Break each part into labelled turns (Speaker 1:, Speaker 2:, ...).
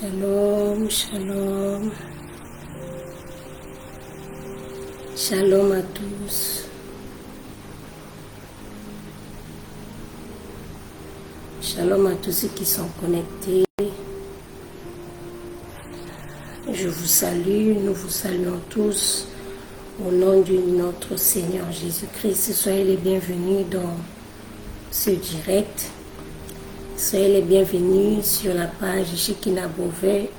Speaker 1: Shalom, shalom, shalom à tous. Shalom à tous ceux qui sont connectés. Je vous salue, nous vous saluons tous au nom de notre Seigneur Jésus-Christ. Soyez les bienvenus dans ce direct. Soyez les bienvenus sur la page Shekinah Beauvais.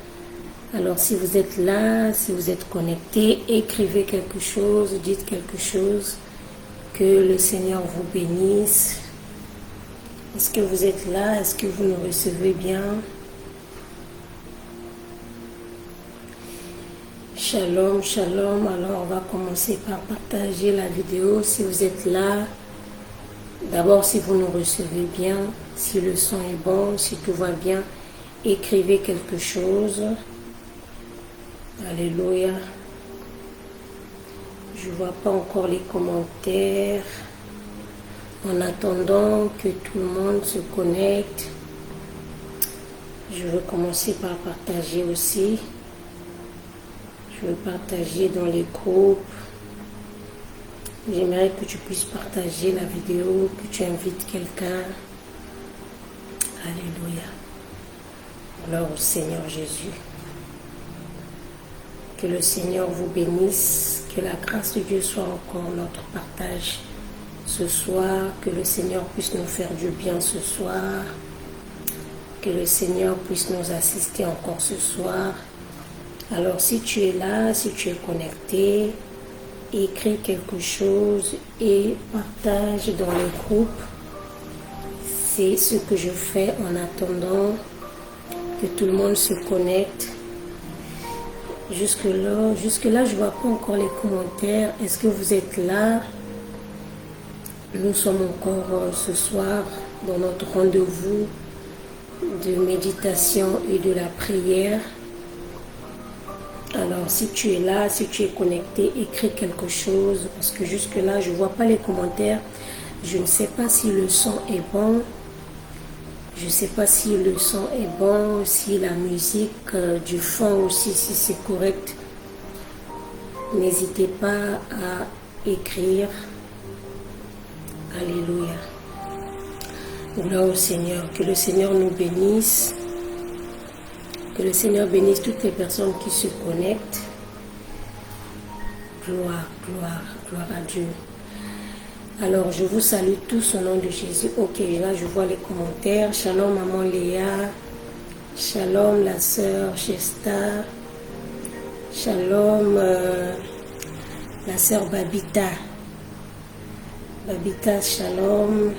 Speaker 1: Alors si vous êtes là, si vous êtes connectés, écrivez quelque chose, dites quelque chose. Que le Seigneur vous bénisse. Est-ce que vous êtes là? Est-ce que vous nous recevez bien? Shalom, shalom. Alors on va commencer par partager la vidéo. Si vous êtes là, d'abord si vous nous recevez bien, si le son est bon, si tout va bien, écrivez quelque chose. Alléluia. Je ne vois pas encore les commentaires. En attendant que tout le monde se connecte, je veux commencer par partager aussi. Je veux partager dans les groupes. J'aimerais que tu puisses partager la vidéo, que tu invites quelqu'un. Alléluia. Gloire au Seigneur Jésus. Que le Seigneur vous bénisse. Que la grâce de Dieu soit encore notre partage ce soir. Que le Seigneur puisse nous faire du bien ce soir. Que le Seigneur puisse nous assister encore ce soir. Alors si tu es là, si tu es connecté, écris quelque chose et partage dans le groupe. C'est ce que je fais en attendant que tout le monde se connecte. Jusque-là, je ne vois pas encore les commentaires. Est-ce que vous êtes là? Nous sommes encore ce soir dans notre rendez-vous de méditation et de la prière. Alors, si tu es là, si tu es connecté, écris quelque chose. Parce que jusque-là, je ne vois pas les commentaires. Je ne sais pas si le son est bon. Je ne sais pas si le son est bon, si la musique du fond aussi, si c'est correct. N'hésitez pas à écrire. Alléluia. Gloire au Seigneur. Que le Seigneur nous bénisse. Que le Seigneur bénisse toutes les personnes qui se connectent. Gloire, gloire, gloire à Dieu. Alors, je vous salue tous au nom de Jésus. Ok, là, je vois les commentaires. Shalom, maman Léa. Shalom, la sœur Chesta. Shalom, la sœur Babita. Babita, shalom.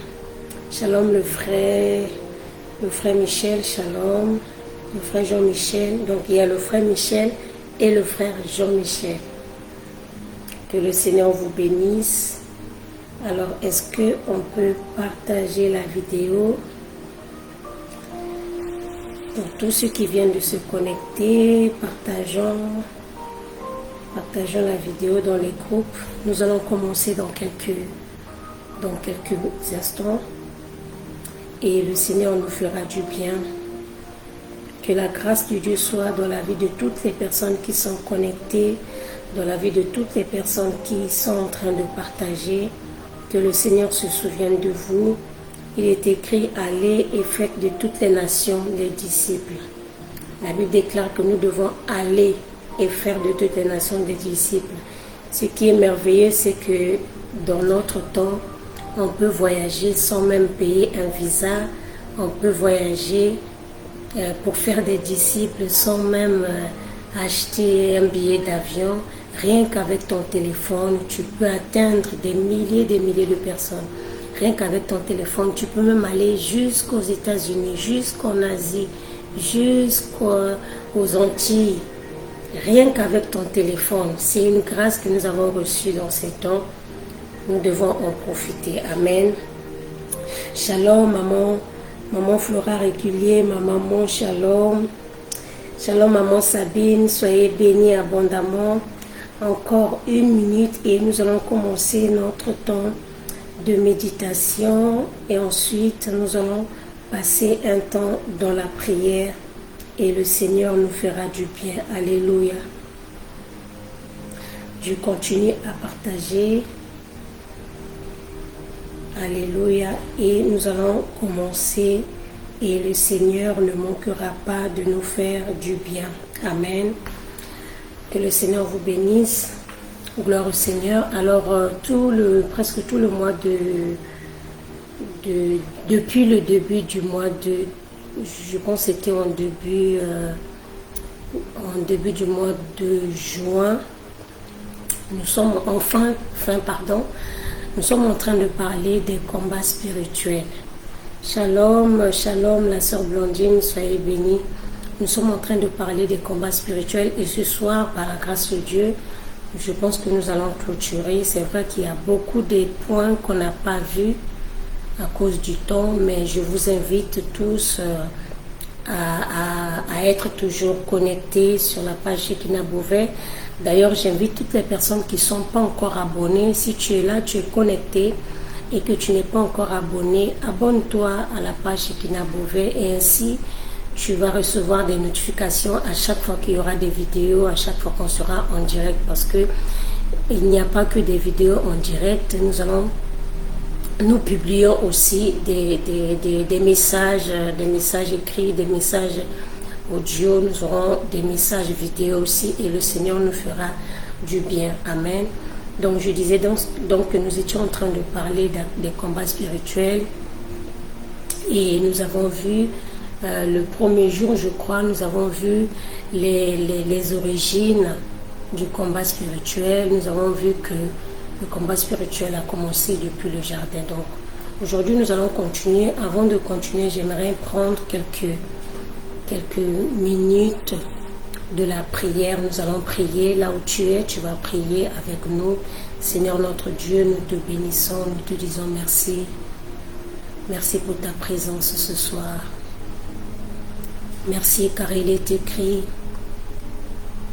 Speaker 1: Shalom, le frère Michel, shalom. Le frère Jean-Michel. Donc, il y a le frère Michel et le frère Jean-Michel. Que le Seigneur vous bénisse. Alors, est-ce qu'on peut partager la vidéo? Pour tous ceux qui viennent de se connecter, partageons la vidéo dans les groupes. Nous allons commencer dans quelques instants. Et le Seigneur nous fera du bien. Que la grâce de Dieu soit dans la vie de toutes les personnes qui sont connectées, dans la vie de toutes les personnes qui sont en train de partager. Que le Seigneur se souvienne de vous. Il est écrit, allez et faites de toutes les nations des disciples. La Bible déclare que nous devons aller et faire de toutes les nations des disciples. Ce qui est merveilleux, c'est que dans notre temps, on peut voyager sans même payer un visa. On peut voyager pour faire des disciples sans même acheter un billet d'avion. Rien qu'avec ton téléphone, tu peux atteindre des milliers de personnes. Rien qu'avec ton téléphone, tu peux même aller jusqu'aux États-Unis, jusqu'en Asie, jusqu'aux Antilles. Rien qu'avec ton téléphone. C'est une grâce que nous avons reçue dans ces temps. Nous devons en profiter. Amen. Shalom, maman Flora Régulier, ma maman, shalom. Shalom, maman Sabine, soyez bénis abondamment. Encore 1 minute et nous allons commencer notre temps de méditation et ensuite nous allons passer un temps dans la prière et le Seigneur nous fera du bien. Alléluia. Je continue à partager. Alléluia. Et nous allons commencer et le Seigneur ne manquera pas de nous faire du bien. Amen. Que le Seigneur vous bénisse. Gloire au Seigneur. Alors, presque tout le mois depuis le début du mois de, je pense que c'était en début du mois de juin, nous sommes nous sommes en train de parler des combats spirituels. Shalom, shalom, la sœur Blondine, soyez bénie. Nous sommes en train de parler des combats spirituels et ce soir, par la grâce de Dieu, je pense que nous allons clôturer. C'est vrai qu'il y a beaucoup de points qu'on n'a pas vus à cause du temps, mais je vous invite tous à être toujours connectés sur la page Shekinah Beauvais. D'ailleurs, j'invite toutes les personnes qui ne sont pas encore abonnées. Si tu es là, tu es connecté et que tu n'es pas encore abonné, abonne-toi à la page Shekinah Beauvais et ainsi tu vas recevoir des notifications à chaque fois qu'il y aura des vidéos, à chaque fois qu'on sera en direct, parce que il n'y a pas que des vidéos en direct. Nous publions aussi des messages écrits, des messages audio, nous aurons des messages vidéo aussi et le Seigneur nous fera du bien. Amen. Donc je disais donc que nous étions en train de parler des combats spirituels et nous avons vu le premier jour, je crois, nous avons vu les origines du combat spirituel. Nous avons vu que le combat spirituel a commencé depuis le jardin. Donc aujourd'hui nous allons continuer. Avant de continuer, j'aimerais prendre quelques minutes de la prière. Nous allons prier là où tu es, tu vas prier avec nous. Seigneur notre Dieu, nous te bénissons, nous te disons merci. Merci pour ta présence ce soir. Merci car il est écrit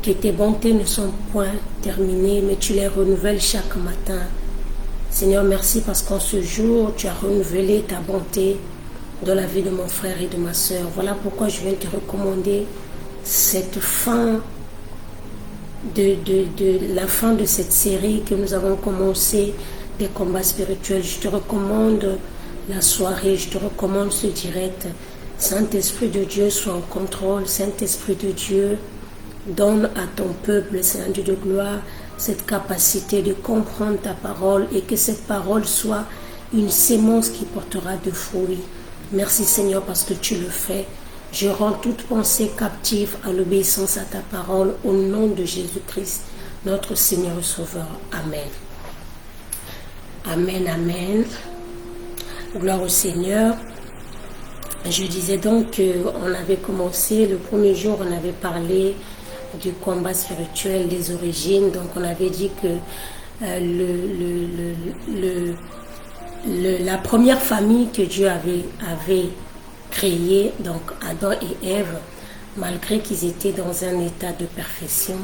Speaker 1: que tes bontés ne sont point terminées, mais tu les renouvelles chaque matin. Seigneur, merci parce qu'en ce jour, tu as renouvelé ta bonté dans la vie de mon frère et de ma soeur. Voilà pourquoi je viens te recommander cette fin la fin de cette série que nous avons commencé des combats spirituels. Je te recommande la soirée, je te recommande ce direct. Saint-Esprit de Dieu, sois en contrôle. Saint-Esprit de Dieu, donne à ton peuple, Saint Dieu de gloire, cette capacité de comprendre ta parole et que cette parole soit une sémence qui portera de fruits. Merci Seigneur parce que tu le fais. Je rends toute pensée captive à l'obéissance à ta parole au nom de Jésus-Christ, notre Seigneur et Sauveur. Amen. Amen, amen. Gloire au Seigneur. Je disais donc qu'on avait commencé, le premier jour, on avait parlé du combat spirituel, des origines. Donc on avait dit que la première famille que Dieu avait créée, donc Adam et Ève, malgré qu'ils étaient dans un état de perfection,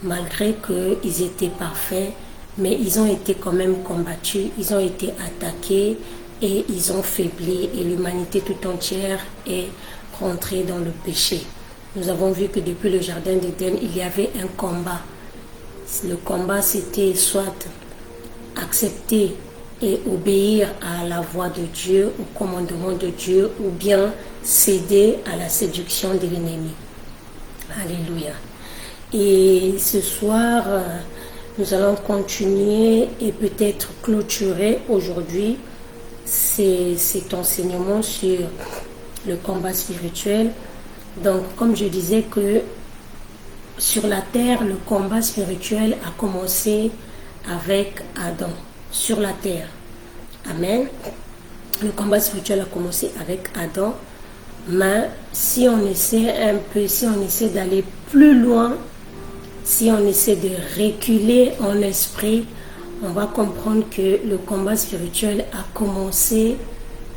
Speaker 1: malgré qu'ils étaient parfaits, mais ils ont été quand même combattus, ils ont été attaqués, et ils ont faibli et l'humanité tout entière est rentrée dans le péché. Nous avons vu que depuis le jardin d'Éden, il y avait un combat. Le combat, c'était soit accepter et obéir à la voix de Dieu, au commandement de Dieu, ou bien céder à la séduction de l'ennemi. Alléluia. Et ce soir, nous allons continuer et peut-être clôturer aujourd'hui cet enseignement sur le combat spirituel. Donc, comme je disais que sur la terre, le combat spirituel a commencé avec Adam. Sur la terre. Amen. Le combat spirituel a commencé avec Adam. Mais si on essaie d'aller plus loin, si on essaie de reculer en esprit, on va comprendre que le combat spirituel a commencé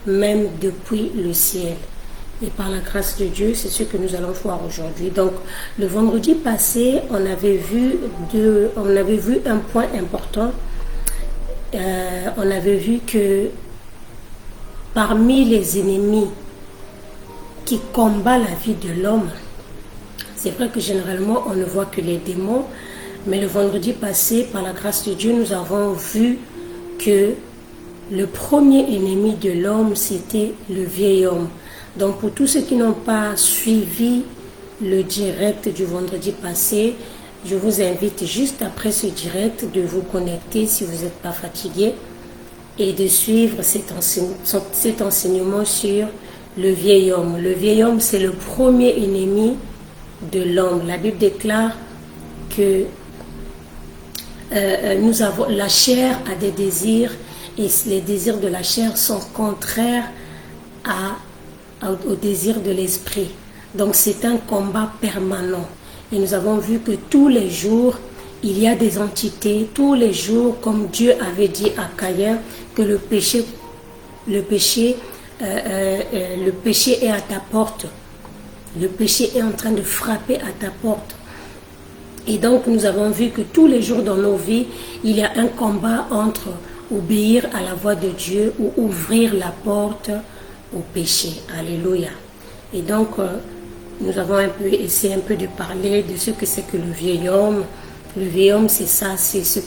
Speaker 1: même depuis le ciel. Et par la grâce de Dieu, c'est ce que nous allons voir aujourd'hui. Donc, le vendredi passé, on avait vu un point important. On avait vu que parmi les ennemis qui combattent la vie de l'homme, C'est vrai que généralement, on ne voit que les démons, mais le vendredi passé, par la grâce de Dieu, nous avons vu que le premier ennemi de l'homme, c'était le vieil homme. Donc, pour tous ceux qui n'ont pas suivi le direct du vendredi passé, je vous invite juste après ce direct de vous connecter si vous n'êtes pas fatigué et de suivre cet enseignement sur le vieil homme. Le vieil homme, c'est le premier ennemi de l'homme. La Bible déclare que la chair a des désirs et les désirs de la chair sont contraires au désir de l'esprit. Donc c'est un combat permanent. Et nous avons vu que tous les jours, il y a des entités, tous les jours, comme Dieu avait dit à Caïn, que le péché est à ta porte. Le péché est en train de frapper à ta porte. Et donc nous avons vu que tous les jours dans nos vies, il y a un combat entre obéir à la voix de Dieu ou ouvrir la porte au péché. Alléluia. Et donc nous avons essayé un peu de parler de ce que c'est que le vieil homme. Le vieil homme, c'est ça, c'est ces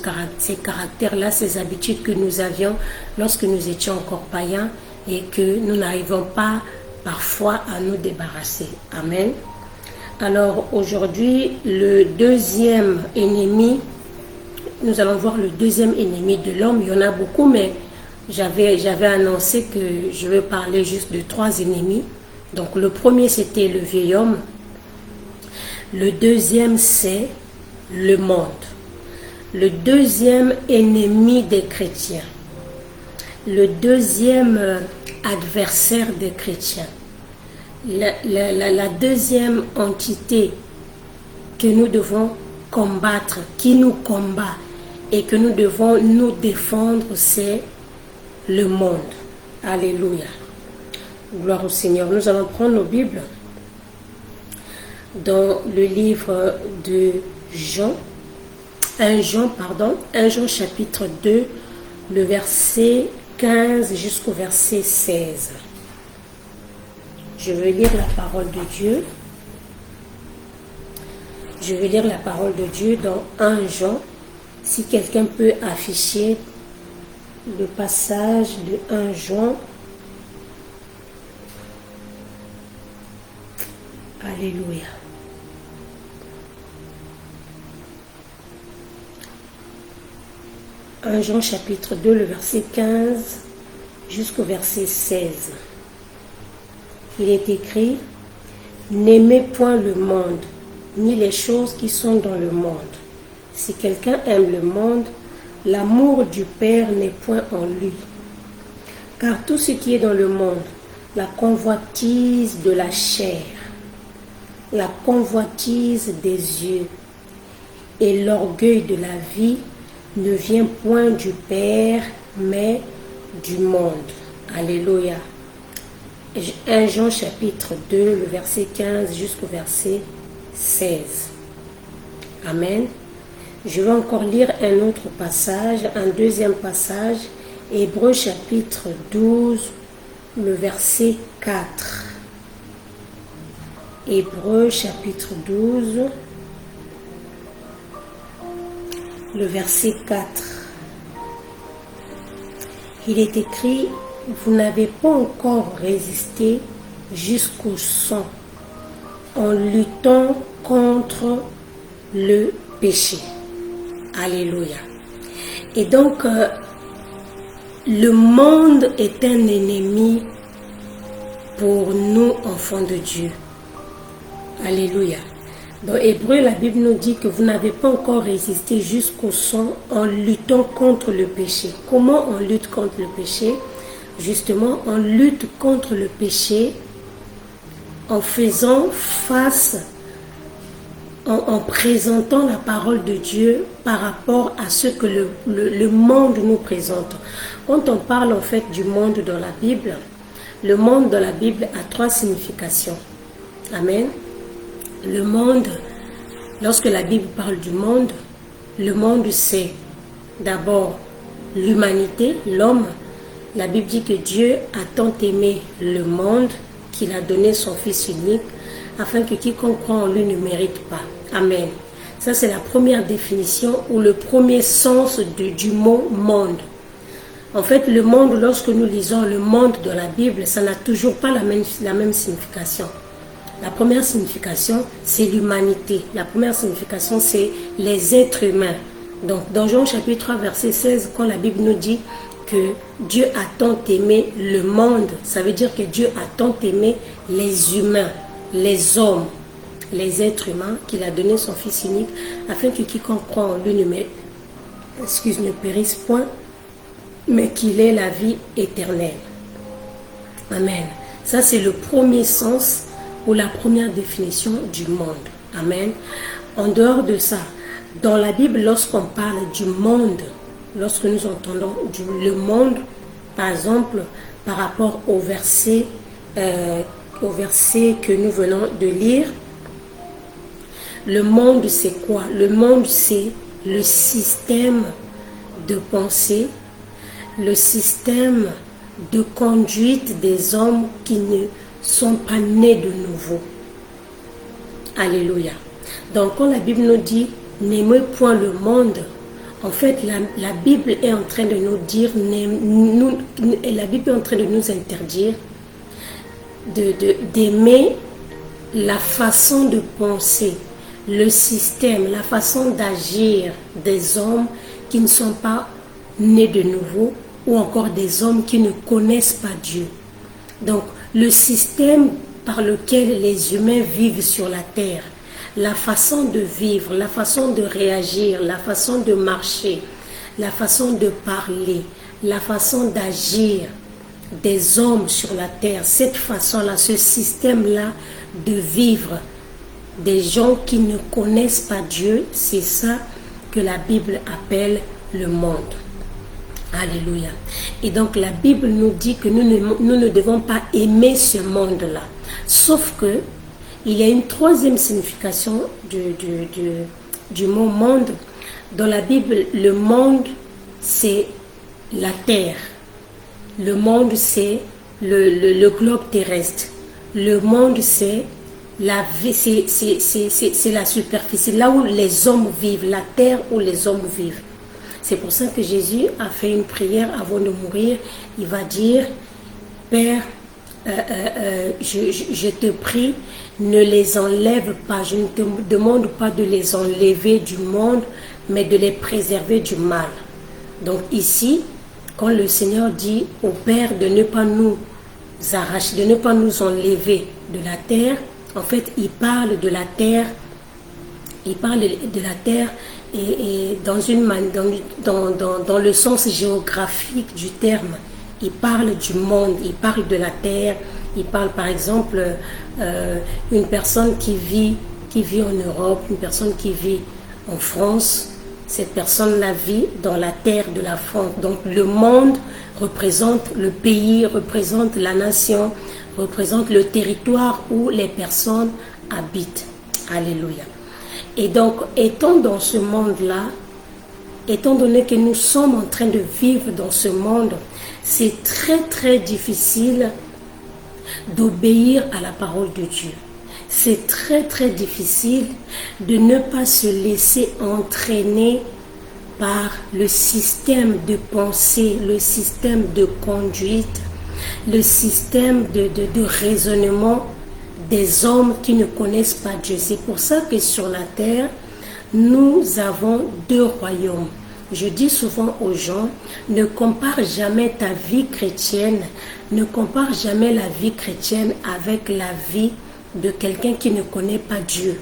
Speaker 1: caractères-là, ces habitudes que nous avions lorsque nous étions encore païens et que nous n'arrivons pas parfois à nous débarrasser. Amen. Alors aujourd'hui, le deuxième ennemi, nous allons voir le deuxième ennemi de l'homme. Il y en a beaucoup, mais j'avais annoncé que je vais parler juste de 3 ennemis. Donc le premier, c'était le vieil homme. Le deuxième, c'est le monde. Le deuxième ennemi des chrétiens. Le deuxième adversaire des chrétiens. La deuxième entité que nous devons combattre, qui nous combat et que nous devons nous défendre, c'est le monde. Alléluia. Gloire au Seigneur. Nous allons prendre nos Bibles dans le livre de Jean, 1 Jean chapitre 2, le verset 15 jusqu'au verset 16. Je vais lire la parole de Dieu. Je vais lire la parole de Dieu dans 1 Jean. Si quelqu'un peut afficher le passage de 1 Jean. Alléluia. Jean chapitre 2, le verset 15 jusqu'au verset 16. Il est écrit: n'aimez point le monde, ni les choses qui sont dans le monde. Si quelqu'un aime le monde, l'amour du Père n'est point en lui. Car tout ce qui est dans le monde, la convoitise de la chair, la convoitise des yeux et l'orgueil de la vie ne vient point du Père, mais du monde. Alléluia. 1 Jean chapitre 2, le verset 15 jusqu'au verset 16. Amen. Je vais encore lire un autre passage, un deuxième passage, Hébreux chapitre 12, le verset 4. Hébreux chapitre 12, le verset 4. Il est écrit: vous n'avez pas encore résisté jusqu'au sang en luttant contre le péché. Alléluia. Et donc, le monde est un ennemi pour nous, enfants de Dieu. Alléluia. Dans Hébreu, la Bible nous dit que vous n'avez pas encore résisté jusqu'au sang en luttant contre le péché. Comment on lutte contre le péché? Justement, on lutte contre le péché en faisant face, en présentant la parole de Dieu par rapport à ce que le monde nous présente. Quand on parle en fait du monde dans la Bible, le monde dans la Bible a 3 significations. Amen. Le monde, lorsque la Bible parle du monde, le monde c'est d'abord l'humanité, l'homme. La Bible dit que Dieu a tant aimé le monde qu'il a donné son Fils unique afin que quiconque croit en lui ne mérite pas. Amen. Ça, c'est la première définition ou le premier sens du mot monde. En fait, le monde, lorsque nous lisons le monde de la Bible, ça n'a toujours pas la même signification. La première signification, c'est l'humanité. La première signification, c'est les êtres humains. Donc, dans Jean chapitre 3, verset 16, quand la Bible nous dit que Dieu a tant aimé le monde, ça veut dire que Dieu a tant aimé les humains, les hommes, les êtres humains, qu'il a donné son Fils unique, afin que quiconque croit en lui ne périsse point, mais qu'il ait la vie éternelle. Amen. Ça, c'est le premier sens ou la première définition du monde. Amen. En dehors de ça, dans la Bible, lorsqu'on parle du monde, lorsque nous entendons le monde, par exemple, par rapport au verset que nous venons de lire, le monde, c'est quoi? Le monde, c'est le système de pensée, le système de conduite des hommes qui ne sont pas nés de nouveau. Alléluia. Donc quand la Bible nous dit n'aimez point le monde, en fait la Bible est en train de nous dire, la Bible est en train de nous interdire d'aimer la façon de penser, le système, la façon d'agir des hommes qui ne sont pas nés de nouveau, ou encore des hommes qui ne connaissent pas Dieu. Donc, le système par lequel les humains vivent sur la terre, la façon de vivre, la façon de réagir, la façon de marcher, la façon de parler, la façon d'agir des hommes sur la terre, cette façon-là, ce système-là de vivre des gens qui ne connaissent pas Dieu, c'est ça que la Bible appelle le monde. Alléluia. Et donc la Bible nous dit que nous ne devons pas aimer ce monde-là. Sauf que il y a une troisième signification du mot monde. Dans la Bible, le monde, c'est la terre. Le monde, c'est le globe terrestre. Le monde, c'est la superficie, là où les hommes vivent, la terre où les hommes vivent. C'est pour ça que Jésus a fait une prière avant de mourir. Il va dire, Père, je te prie, ne les enlève pas. Je ne te demande pas de les enlever du monde, mais de les préserver du mal. Donc ici, quand le Seigneur dit au Père de ne pas nous arracher, de ne pas nous enlever de la terre, en fait, il parle de la terre. Il parle de la terre et dans le sens géographique du terme. Il parle du monde, il parle de la terre. Il parle par exemple une personne qui vit en Europe, une personne qui vit en France. Cette personne-là vit dans la terre de la France. Donc le monde représente le pays, représente la nation, représente le territoire où les personnes habitent. Alléluia. Et donc, étant dans ce monde-là, étant donné que nous sommes en train de vivre dans ce monde, c'est très très difficile d'obéir à la parole de Dieu. C'est très très difficile de ne pas se laisser entraîner par le système de pensée, le système de conduite, le système de raisonnement des hommes qui ne connaissent pas Dieu. C'est pour ça que sur la terre, nous avons deux royaumes. Je dis souvent aux gens, ne compare jamais ta vie chrétienne, ne compare jamais la vie chrétienne avec la vie de quelqu'un qui ne connaît pas Dieu.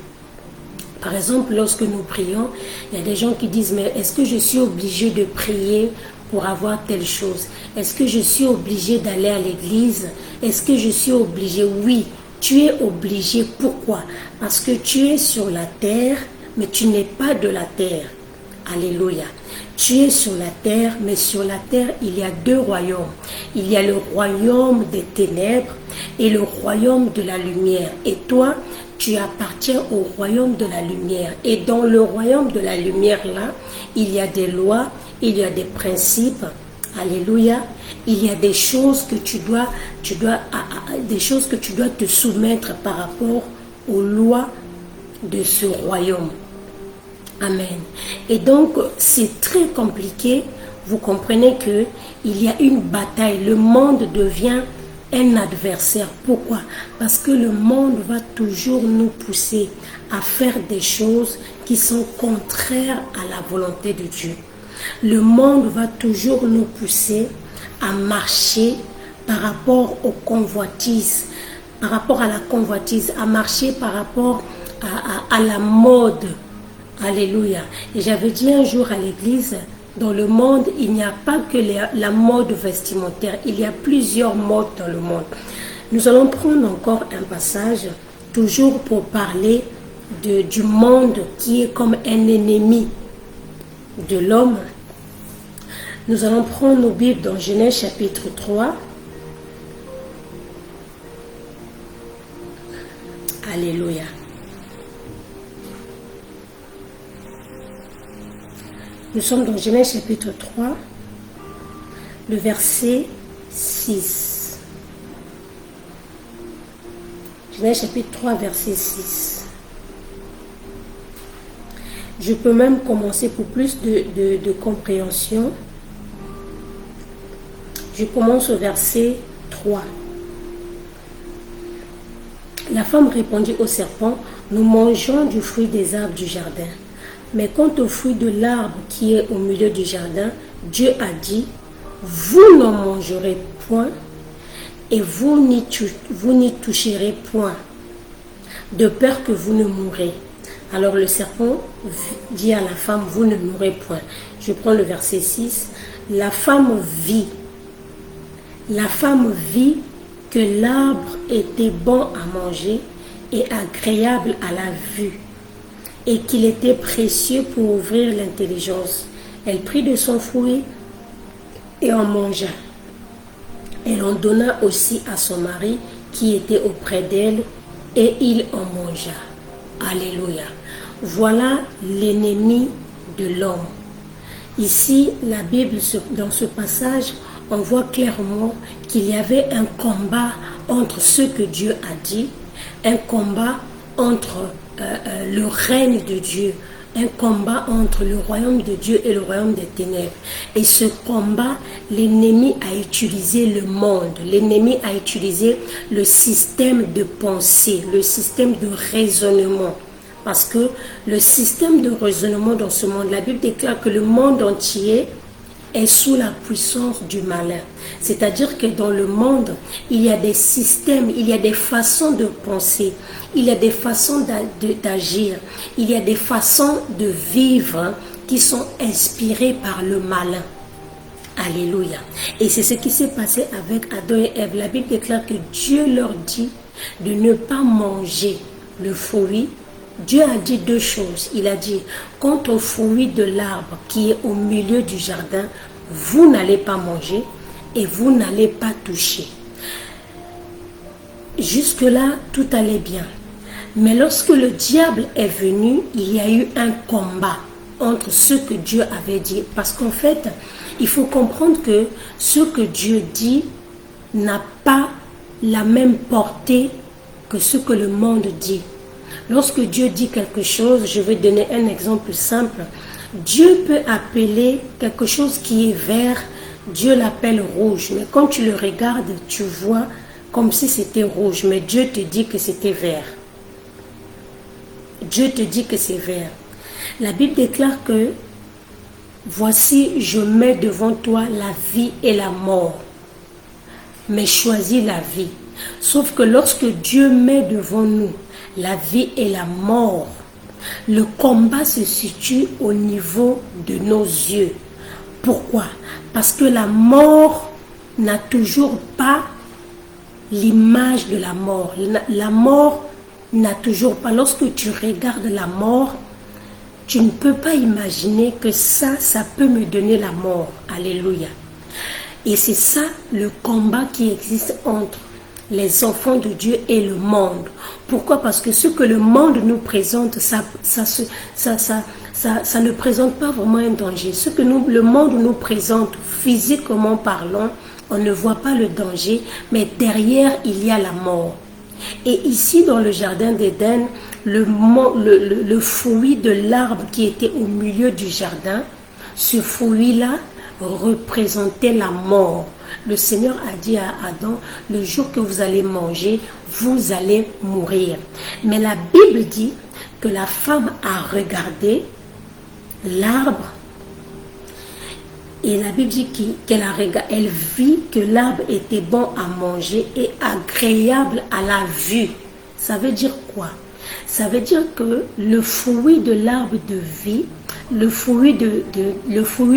Speaker 1: Par exemple, lorsque nous prions, il y a des gens qui disent, mais est-ce que je suis obligé de prier pour avoir telle chose? Est-ce que je suis obligé d'aller à l'église? Est-ce que je suis obligé? Oui, tu es obligé. Pourquoi? Parce que tu es sur la terre, mais tu n'es pas de la terre. Alléluia. Tu es sur la terre, mais sur la terre, il y a deux royaumes. Il y a le royaume des ténèbres et le royaume de la lumière. Et toi, tu appartiens au royaume de la lumière. Et dans le royaume de la lumière, là, il y a des lois, il y a des principes. Alléluia. Il y a des choses que tu dois te soumettre par rapport aux lois de ce royaume. Amen. Et donc, c'est très compliqué. Vous comprenez que il y a une bataille. Le monde devient un adversaire. Pourquoi? Parce que le monde va toujours nous pousser à faire des choses qui sont contraires à la volonté de Dieu. Le monde va toujours nous pousser à marcher par rapport aux convoitises, par rapport à la convoitise, à marcher par rapport à la mode. Alléluia. Et j'avais dit un jour à l'église, dans le monde, il n'y a pas que la mode vestimentaire, il y a plusieurs modes dans le monde. Nous allons prendre encore un passage, toujours pour parler du monde qui est comme un ennemi de l'homme. Nous allons prendre nos Bibles dans Genèse chapitre 3. Alléluia. Nous sommes dans Genèse chapitre 3, le verset 6. Genèse chapitre 3, verset 6. Je peux même commencer pour plus de compréhension. Je commence au verset 3. La femme répondit au serpent, nous mangeons du fruit des arbres du jardin. Mais quant au fruit de l'arbre qui est au milieu du jardin, Dieu a dit, vous n'en mangerez point et vous n'y toucherez point, de peur que vous ne mourrez. Alors le serpent dit à la femme, vous ne mourrez point. Je prends le verset 6. La femme vit que l'arbre était bon à manger et agréable à la vue, et qu'il était précieux pour ouvrir l'intelligence. Elle prit de son fruit et en mangea. Elle en donna aussi à son mari qui était auprès d'elle, et il en mangea. Alléluia. Voilà l'ennemi de l'homme. Ici, la Bible, dans ce passage, on voit clairement qu'il y avait un combat entre ce que Dieu a dit, un combat entre le règne de Dieu, un combat entre le royaume de Dieu et le royaume des ténèbres. Et ce combat, l'ennemi a utilisé le monde, l'ennemi a utilisé le système de pensée, le système de raisonnement. Parce que le système de raisonnement dans ce monde, la Bible déclare que le monde entier est sous la puissance du malin. C'est-à-dire que dans le monde, il y a des systèmes, il y a des façons de penser, il y a des façons d'agir, il y a des façons de vivre qui sont inspirées par le malin. Alléluia. Et c'est ce qui s'est passé avec Adam et Ève. La Bible déclare que Dieu leur dit de ne pas manger le fruit. Dieu a dit deux choses. Il a dit, quant au fruit de l'arbre qui est au milieu du jardin, vous n'allez pas manger et vous n'allez pas toucher. Jusque-là, tout allait bien. Mais lorsque le diable est venu, il y a eu un combat entre ce que Dieu avait dit. Parce qu'en fait, il faut comprendre que ce que Dieu dit n'a pas la même portée que ce que le monde dit. Lorsque Dieu dit quelque chose, je vais donner un exemple simple. Dieu peut appeler quelque chose qui est vert, Dieu l'appelle rouge. Mais quand tu le regardes, tu vois comme si c'était rouge. Mais Dieu te dit que c'était vert. Dieu te dit que c'est vert. La Bible déclare que voici, je mets devant toi la vie et la mort. Mais choisis la vie. Sauf que lorsque Dieu met devant nous la vie et la mort, le combat se situe au niveau de nos yeux. Pourquoi? Parce que la mort n'a toujours pas l'image de la mort. La mort n'a toujours pas. Lorsque tu regardes la mort, tu ne peux pas imaginer que ça peut me donner la mort. Alléluia. Et c'est ça le combat qui existe entre les enfants de Dieu et le monde. Pourquoi? Parce que ce que le monde nous présente, ça ne présente pas vraiment un danger. Ce que le monde nous présente, physiquement parlant, on ne voit pas le danger, mais derrière, il y a la mort. Et ici, dans le jardin d'Éden, le fruit de l'arbre qui était au milieu du jardin, ce fruit-là représentait la mort. Le Seigneur a dit à Adam, le jour que vous allez manger, vous allez mourir. Mais la Bible dit que la femme a regardé l'arbre et la Bible dit qu'elle elle vit que l'arbre était bon à manger et agréable à la vue. Ça veut dire quoi? Ça veut dire que le fruit de l'arbre de vie, le fruit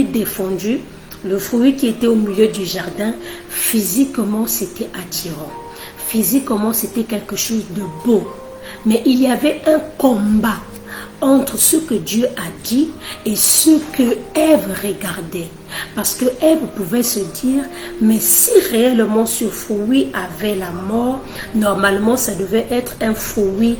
Speaker 1: défendu, le fruit qui était au milieu du jardin, physiquement c'était attirant. Physiquement c'était quelque chose de beau. Mais il y avait un combat entre ce que Dieu a dit et ce que Ève regardait. Parce que Ève pouvait se dire, mais si réellement ce fruit avait la mort, normalement ça devait être un fruit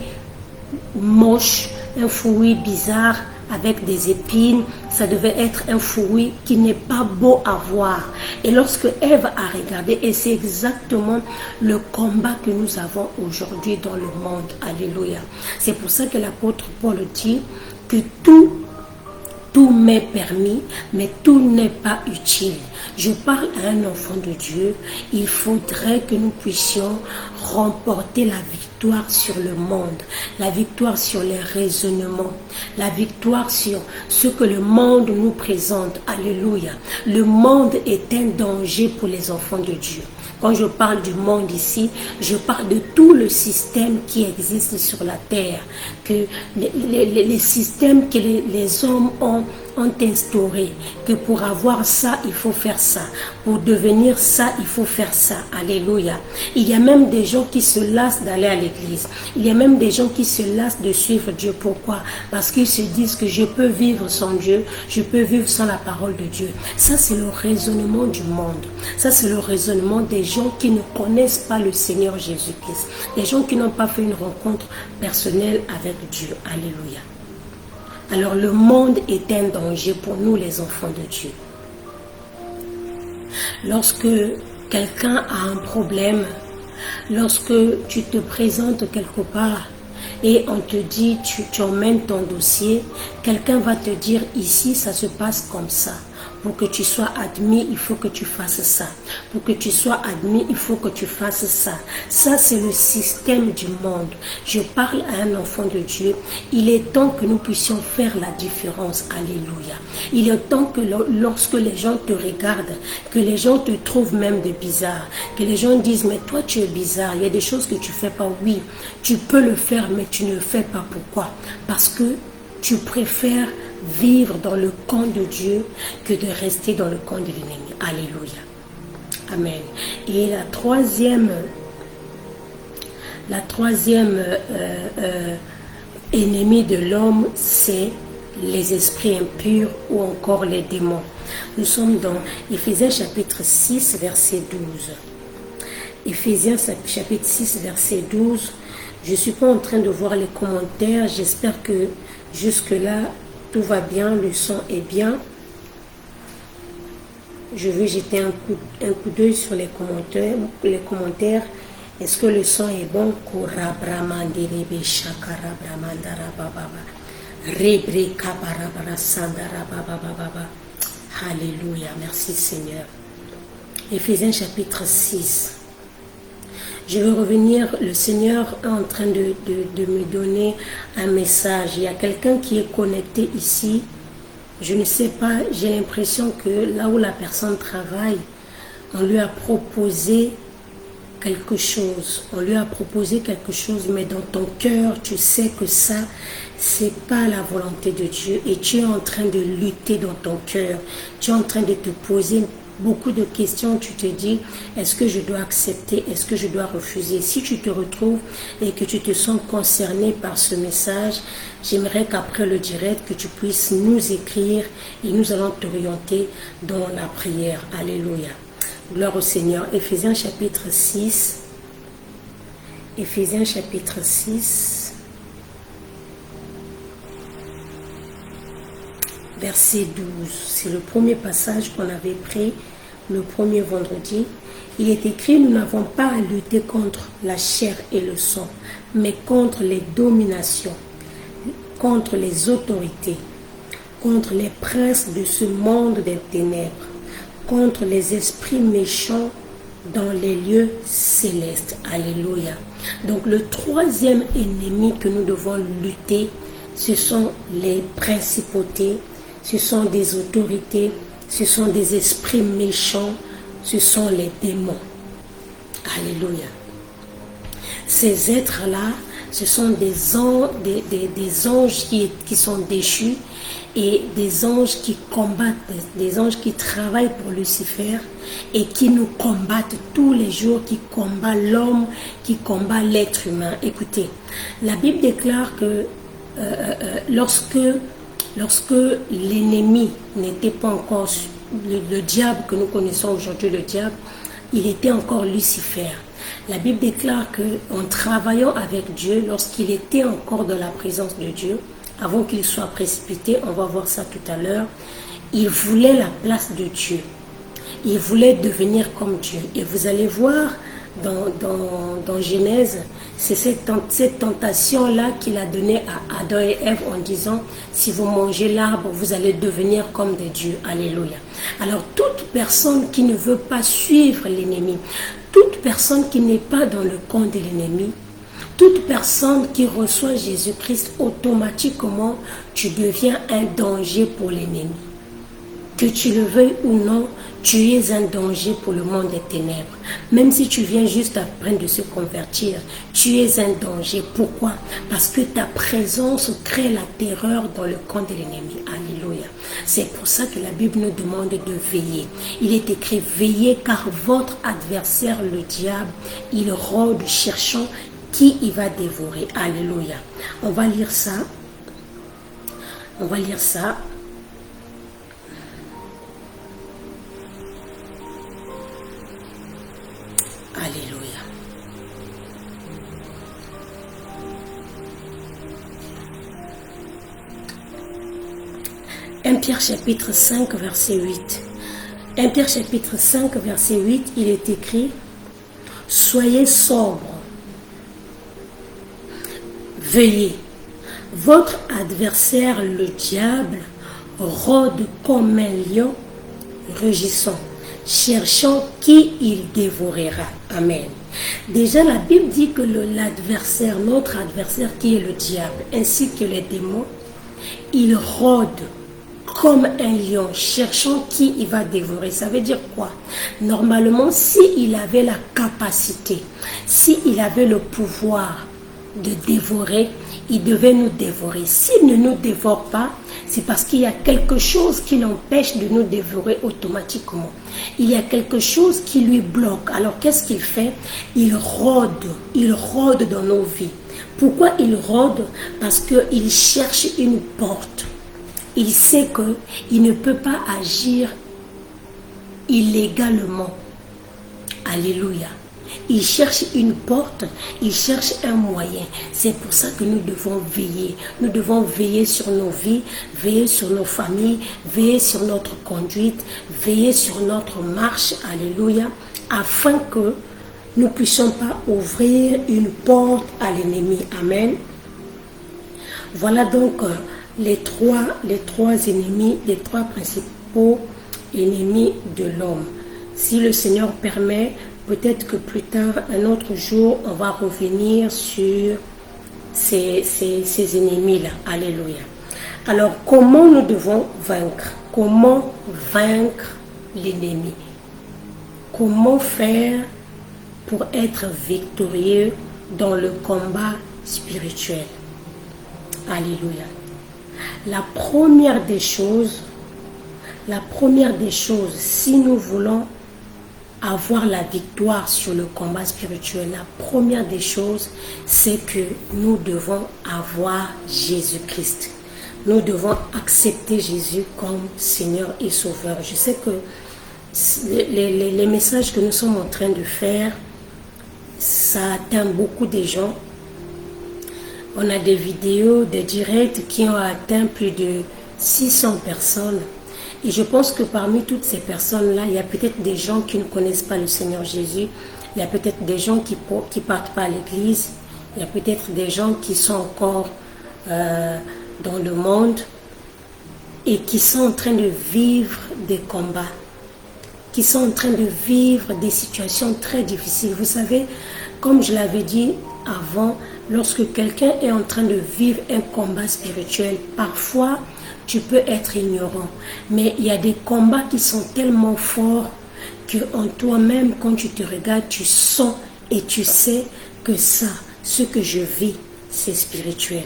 Speaker 1: moche, un fruit bizarre avec des épines, ça devait être un fruit qui n'est pas beau à voir. Et lorsque Ève a regardé, et c'est exactement le combat que nous avons aujourd'hui dans le monde, alléluia. C'est pour ça que l'apôtre Paul dit que tout m'est permis, mais tout n'est pas utile. Je parle à un enfant de Dieu, il faudrait que nous puissions remporter la victoire sur le monde, la victoire sur les raisonnements, la victoire sur ce que le monde nous présente. Alléluia. Le monde est un danger pour les enfants de Dieu. Quand je parle du monde ici, je parle de tout le système qui existe sur la terre, que les systèmes que les hommes ont instauré, que pour avoir ça, il faut faire ça. Pour devenir ça, il faut faire ça. Alléluia. Il y a même des gens qui se lassent d'aller à l'église. Il y a même des gens qui se lassent de suivre Dieu. Pourquoi? Parce qu'ils se disent que je peux vivre sans Dieu, je peux vivre sans la parole de Dieu. Ça, c'est le raisonnement du monde. Ça, c'est le raisonnement des gens qui ne connaissent pas le Seigneur Jésus-Christ. Des gens qui n'ont pas fait une rencontre personnelle avec Dieu. Alléluia. Alors le monde est un danger pour nous les enfants de Dieu. Lorsque quelqu'un a un problème, lorsque tu te présentes quelque part et on te dit, tu emmènes ton dossier, quelqu'un va te dire ici ça se passe comme ça. Pour que tu sois admis, il faut que tu fasses ça. Pour que tu sois admis, il faut que tu fasses ça. Ça, c'est le système du monde. Je parle à un enfant de Dieu. Il est temps que nous puissions faire la différence. Alléluia. Il est temps que lorsque les gens te regardent, que les gens te trouvent même de bizarre, que les gens disent, mais toi, tu es bizarre. Il y a des choses que tu fais pas. Oui, tu peux le faire, mais tu ne le fais pas. Pourquoi? Parce que tu préfères vivre dans le camp de Dieu que de rester dans le camp de l'ennemi. Alléluia. Amen. Et la troisième ennemi de l'homme, c'est les esprits impurs ou encore les démons. Nous sommes dans Éphésiens chapitre 6, verset 12. Éphésiens chapitre 6, verset 12. Je ne suis pas en train de voir les commentaires. J'espère que jusque-là, tout va bien, le son est bien. Je vais jeter un coup d'œil sur les commentaires. Est-ce que le son est bon? Alléluia, merci Seigneur. Éphésiens chapitre 6. Je vais revenir, le Seigneur est en train de me donner un message. Il y a quelqu'un qui est connecté ici. Je ne sais pas, j'ai l'impression que là où la personne travaille, on lui a proposé quelque chose. On lui a proposé quelque chose, mais dans ton cœur, tu sais que ça, c'est pas la volonté de Dieu. Et tu es en train de lutter dans ton cœur. Tu es en train de te poser beaucoup de questions, tu te dis, est-ce que je dois accepter, est-ce que je dois refuser? Si tu te retrouves et que tu te sens concerné par ce message, j'aimerais qu'après le direct, que tu puisses nous écrire et nous allons t'orienter dans la prière. Alléluia. Gloire au Seigneur. Éphésiens chapitre 6. Éphésiens chapitre 6. Verset 12, c'est le premier passage qu'on avait pris le premier vendredi. Il est écrit, nous n'avons pas à lutter contre la chair et le sang, mais contre les dominations, contre les autorités, contre les princes de ce monde des ténèbres, contre les esprits méchants dans les lieux célestes. Alléluia. Donc le troisième ennemi que nous devons lutter, ce sont les principautés, ce sont des autorités, ce sont des esprits méchants, ce sont les démons. Alléluia. Ces êtres-là, ce sont des anges qui sont déchus et des anges qui combattent, des anges qui travaillent pour Lucifer et qui nous combattent tous les jours, qui combattent l'homme, qui combattent l'être humain. Écoutez, la Bible déclare que lorsque l'ennemi n'était pas encore le diable que nous connaissons aujourd'hui, le diable, il était encore Lucifer. La Bible déclare qu'en travaillant avec Dieu, lorsqu'il était encore dans la présence de Dieu, avant qu'il soit précipité, on va voir ça tout à l'heure, il voulait la place de Dieu. Il voulait devenir comme Dieu. Et vous allez voir dans Genèse, c'est cette tentation-là qu'il a donnée à Adam et Ève en disant, si vous mangez l'arbre, vous allez devenir comme des dieux. Alléluia. Alors toute personne qui ne veut pas suivre l'ennemi, toute personne qui n'est pas dans le camp de l'ennemi, toute personne qui reçoit Jésus-Christ, automatiquement, tu deviens un danger pour l'ennemi. Que tu le veuilles ou non, tu es un danger pour le monde des ténèbres. Même si tu viens juste après de se convertir, tu es un danger. Pourquoi? Parce que ta présence crée la terreur dans le camp de l'ennemi. Alléluia. C'est pour ça que la Bible nous demande de veiller. Il est écrit, veillez car votre adversaire, le diable, il rôde cherchant qui il va dévorer. Alléluia. On va lire ça. On va lire ça. Alléluia. Un Pierre chapitre 5 verset 8. 1 Pierre chapitre 5 verset 8, il est écrit, soyez sobres, veillez. Votre adversaire, le diable, rôde comme un lion rugissant, cherchant qui il dévorera. Amen. Déjà, la Bible dit que l'adversaire, notre adversaire qui est le diable, ainsi que les démons, il rôde comme un lion, cherchant qui il va dévorer. Ça veut dire quoi? Normalement, s'il avait la capacité, s'il avait le pouvoir de dévorer, il devait nous dévorer. S'il ne nous dévore pas, c'est parce qu'il y a quelque chose qui l'empêche de nous dévorer automatiquement. Il y a quelque chose qui lui bloque. Alors qu'est-ce qu'il fait? Il rôde dans nos vies. Pourquoi il rôde? Parce qu'il cherche une porte. Il sait qu'il ne peut pas agir illégalement. Alléluia. Il cherche une porte, il cherche un moyen. C'est pour ça que nous devons veiller. Nous devons veiller sur nos vies, veiller sur nos familles, veiller sur notre conduite, veiller sur notre marche. Alléluia. Afin que nous ne puissions pas ouvrir une porte à l'ennemi. Amen. Voilà donc les trois ennemis, les trois principaux ennemis de l'homme. Si le Seigneur permet, peut-être que plus tard, un autre jour, on va revenir sur ces ennemis-là. Alléluia. Alors, comment nous devons vaincre? Comment vaincre l'ennemi? Comment faire pour être victorieux dans le combat spirituel? Alléluia. La première des choses, si nous voulons avoir la victoire sur le combat spirituel, la première des choses, c'est que nous devons avoir Jésus-Christ. Nous devons accepter Jésus comme Seigneur et Sauveur. Je sais que les messages que nous sommes en train de faire, ça atteint beaucoup de gens. On a des vidéos, des directs qui ont atteint plus de 600 personnes. Et je pense que parmi toutes ces personnes-là, il y a peut-être des gens qui ne connaissent pas le Seigneur Jésus. Il y a peut-être des gens qui ne partent pas à l'église. Il y a peut-être des gens qui sont encore dans le monde et qui sont en train de vivre des combats, qui sont en train de vivre des situations très difficiles. Vous savez, comme je l'avais dit avant, lorsque quelqu'un est en train de vivre un combat spirituel, parfois tu peux être ignorant. Mais il y a des combats qui sont tellement forts qu'en toi-même, quand tu te regardes, tu sens et tu sais que ça, ce que je vis, c'est spirituel.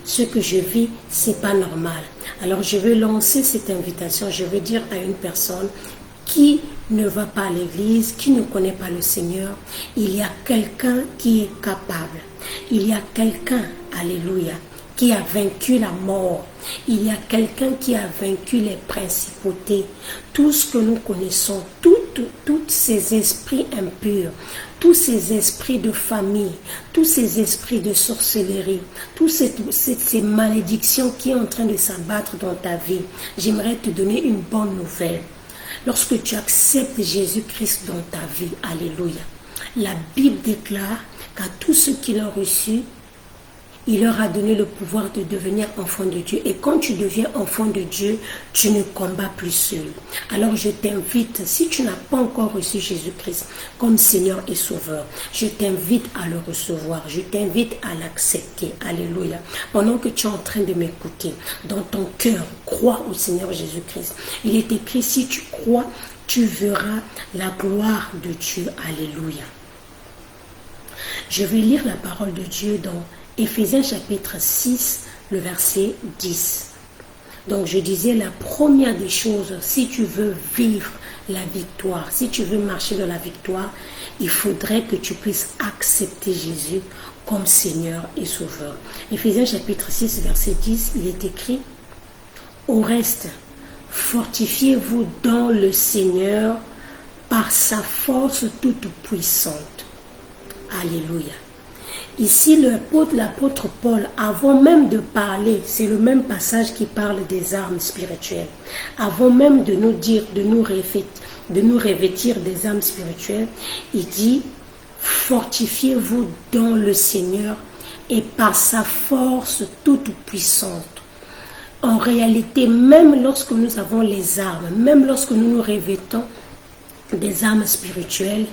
Speaker 1: Ce que je vis, c'est pas normal. Alors je vais lancer cette invitation, je vais dire à une personne qui ne va pas à l'église, qui ne connaît pas le Seigneur, il y a quelqu'un qui est capable. Il y a quelqu'un, alléluia, qui a vaincu la mort. Il y a quelqu'un qui a vaincu les principautés. Tout ce que nous connaissons, tous ces esprits impurs, tous ces esprits de famille, tous ces esprits de sorcellerie, toutes ces malédictions qui sont en train de s'abattre dans ta vie, j'aimerais te donner une bonne nouvelle. Lorsque tu acceptes Jésus-Christ dans ta vie, alléluia, la Bible déclare qu'à tous ceux qui l'ont reçu, il leur a donné le pouvoir de devenir enfant de Dieu. Et quand tu deviens enfant de Dieu, tu ne combats plus seul. Alors je t'invite, si tu n'as pas encore reçu Jésus-Christ comme Seigneur et Sauveur, je t'invite à le recevoir. Je t'invite à l'accepter. Alléluia. Pendant que tu es en train de m'écouter, dans ton cœur, crois au Seigneur Jésus-Christ. Il est écrit, si tu crois, tu verras la gloire de Dieu. Alléluia. Je vais lire la parole de Dieu dans Éphésiens chapitre 6, le verset 10. Donc je disais, la première des choses, si tu veux vivre la victoire, si tu veux marcher dans la victoire, il faudrait que tu puisses accepter Jésus comme Seigneur et Sauveur. Éphésiens chapitre 6, verset 10, il est écrit, au reste, fortifiez-vous dans le Seigneur par sa force toute puissante. Alléluia. Ici, l'apôtre Paul, avant même de parler, c'est le même passage qui parle des armes spirituelles, avant même de nous dire, de nous revêtir des armes spirituelles, il dit, fortifiez-vous dans le Seigneur et par sa force toute puissante. En réalité, même lorsque nous avons les armes, même lorsque nous nous revêtons des armes spirituelles,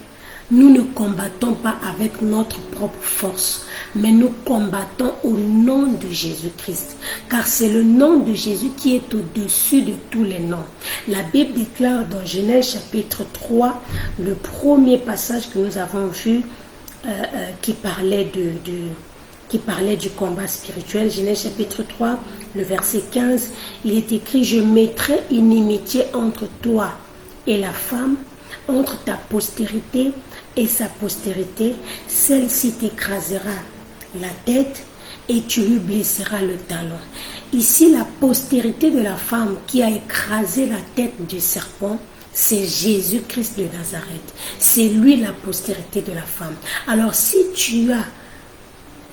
Speaker 1: nous ne combattons pas avec notre propre force, mais nous combattons au nom de Jésus-Christ. Car c'est le nom de Jésus qui est au-dessus de tous les noms. La Bible déclare dans Genèse chapitre 3, le premier passage que nous avons vu, qui parlait du combat spirituel. Genèse chapitre 3, le verset 15, il est écrit, je mettrai inimitié entre toi et la femme, entre ta postérité et sa postérité, celle-ci t'écrasera la tête et tu lui blesseras le talon. Ici, la postérité de la femme qui a écrasé la tête du serpent, c'est Jésus-Christ de Nazareth. C'est lui la postérité de la femme. Alors si tu as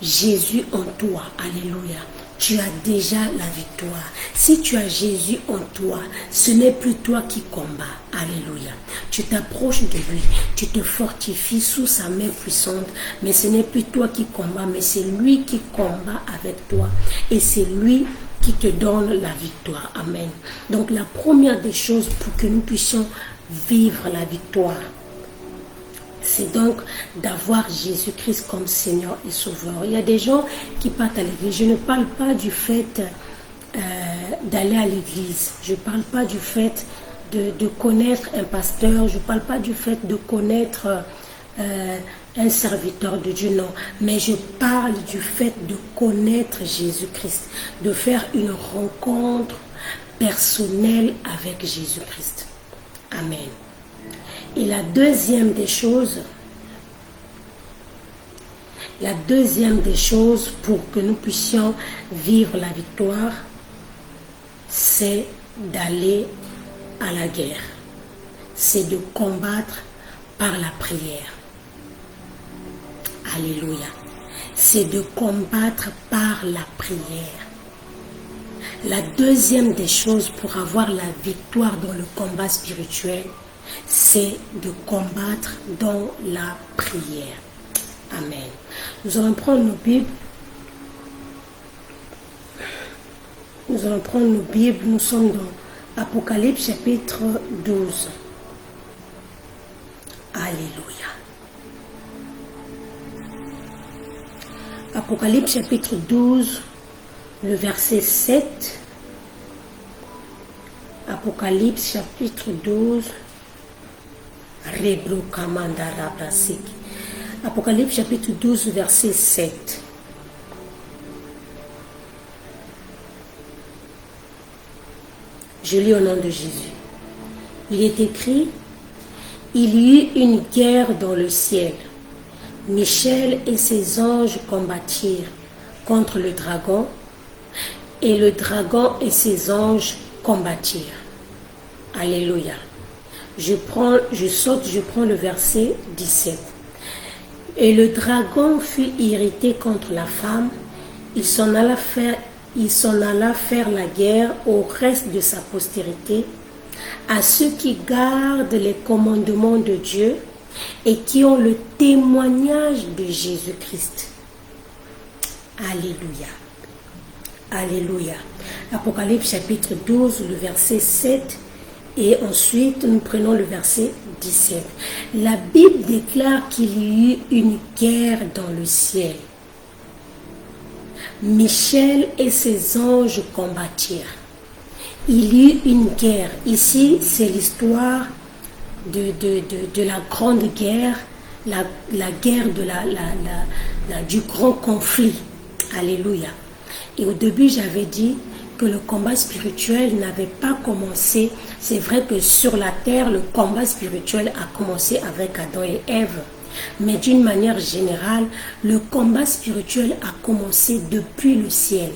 Speaker 1: Jésus en toi, alléluia, tu as déjà la victoire. Si tu as Jésus en toi, ce n'est plus toi qui combats. Alléluia. Tu t'approches de lui, tu te fortifies sous sa main puissante, mais ce n'est plus toi qui combats, mais c'est lui qui combat avec toi. Et c'est lui qui te donne la victoire. Amen. Donc la première des choses pour que nous puissions vivre la victoire, c'est donc d'avoir Jésus-Christ comme Seigneur et Sauveur. Il y a des gens qui partent à l'église. Je ne parle pas du fait d'aller à l'église. Je ne parle pas du fait de connaître un pasteur. Je ne parle pas du fait de connaître un serviteur de Dieu. Non. Mais je parle du fait de connaître Jésus-Christ. De faire une rencontre personnelle avec Jésus-Christ. Amen. Et la deuxième des choses pour que nous puissions vivre la victoire, c'est d'aller à la guerre. C'est de combattre par la prière. Alléluia. C'est de combattre par la prière. La deuxième des choses pour avoir la victoire dans le combat spirituel, c'est de combattre dans la prière. Amen. Nous allons prendre nos Bibles. Nous allons prendre nos Bibles. Nous sommes dans Apocalypse chapitre 12. Alléluia. Apocalypse chapitre 12, le verset 7. Apocalypse chapitre 12. Apocalypse chapitre 12, verset 7. Je lis au nom de Jésus. Il est écrit, il y eut une guerre dans le ciel. Michel et ses anges combattirent contre le dragon, et le dragon et ses anges combattirent. Alléluia. Je prends le verset 17. Et le dragon fut irrité contre la femme, il s'en alla faire la guerre au reste de sa postérité, à ceux qui gardent les commandements de Dieu et qui ont le témoignage de Jésus-Christ. Alléluia. Alléluia. Apocalypse chapitre 12, le verset 7. Et ensuite, nous prenons le verset 17. La Bible déclare qu'il y eut une guerre dans le ciel. Michel et ses anges combattirent. Il y eut une guerre. Ici, c'est l'histoire de la grande guerre, la guerre du grand conflit. Alléluia. Et au début, j'avais dit que le combat spirituel n'avait pas commencé. C'est vrai que sur la terre, le combat spirituel a commencé avec Adam et Ève. Mais d'une manière générale, le combat spirituel a commencé depuis le ciel.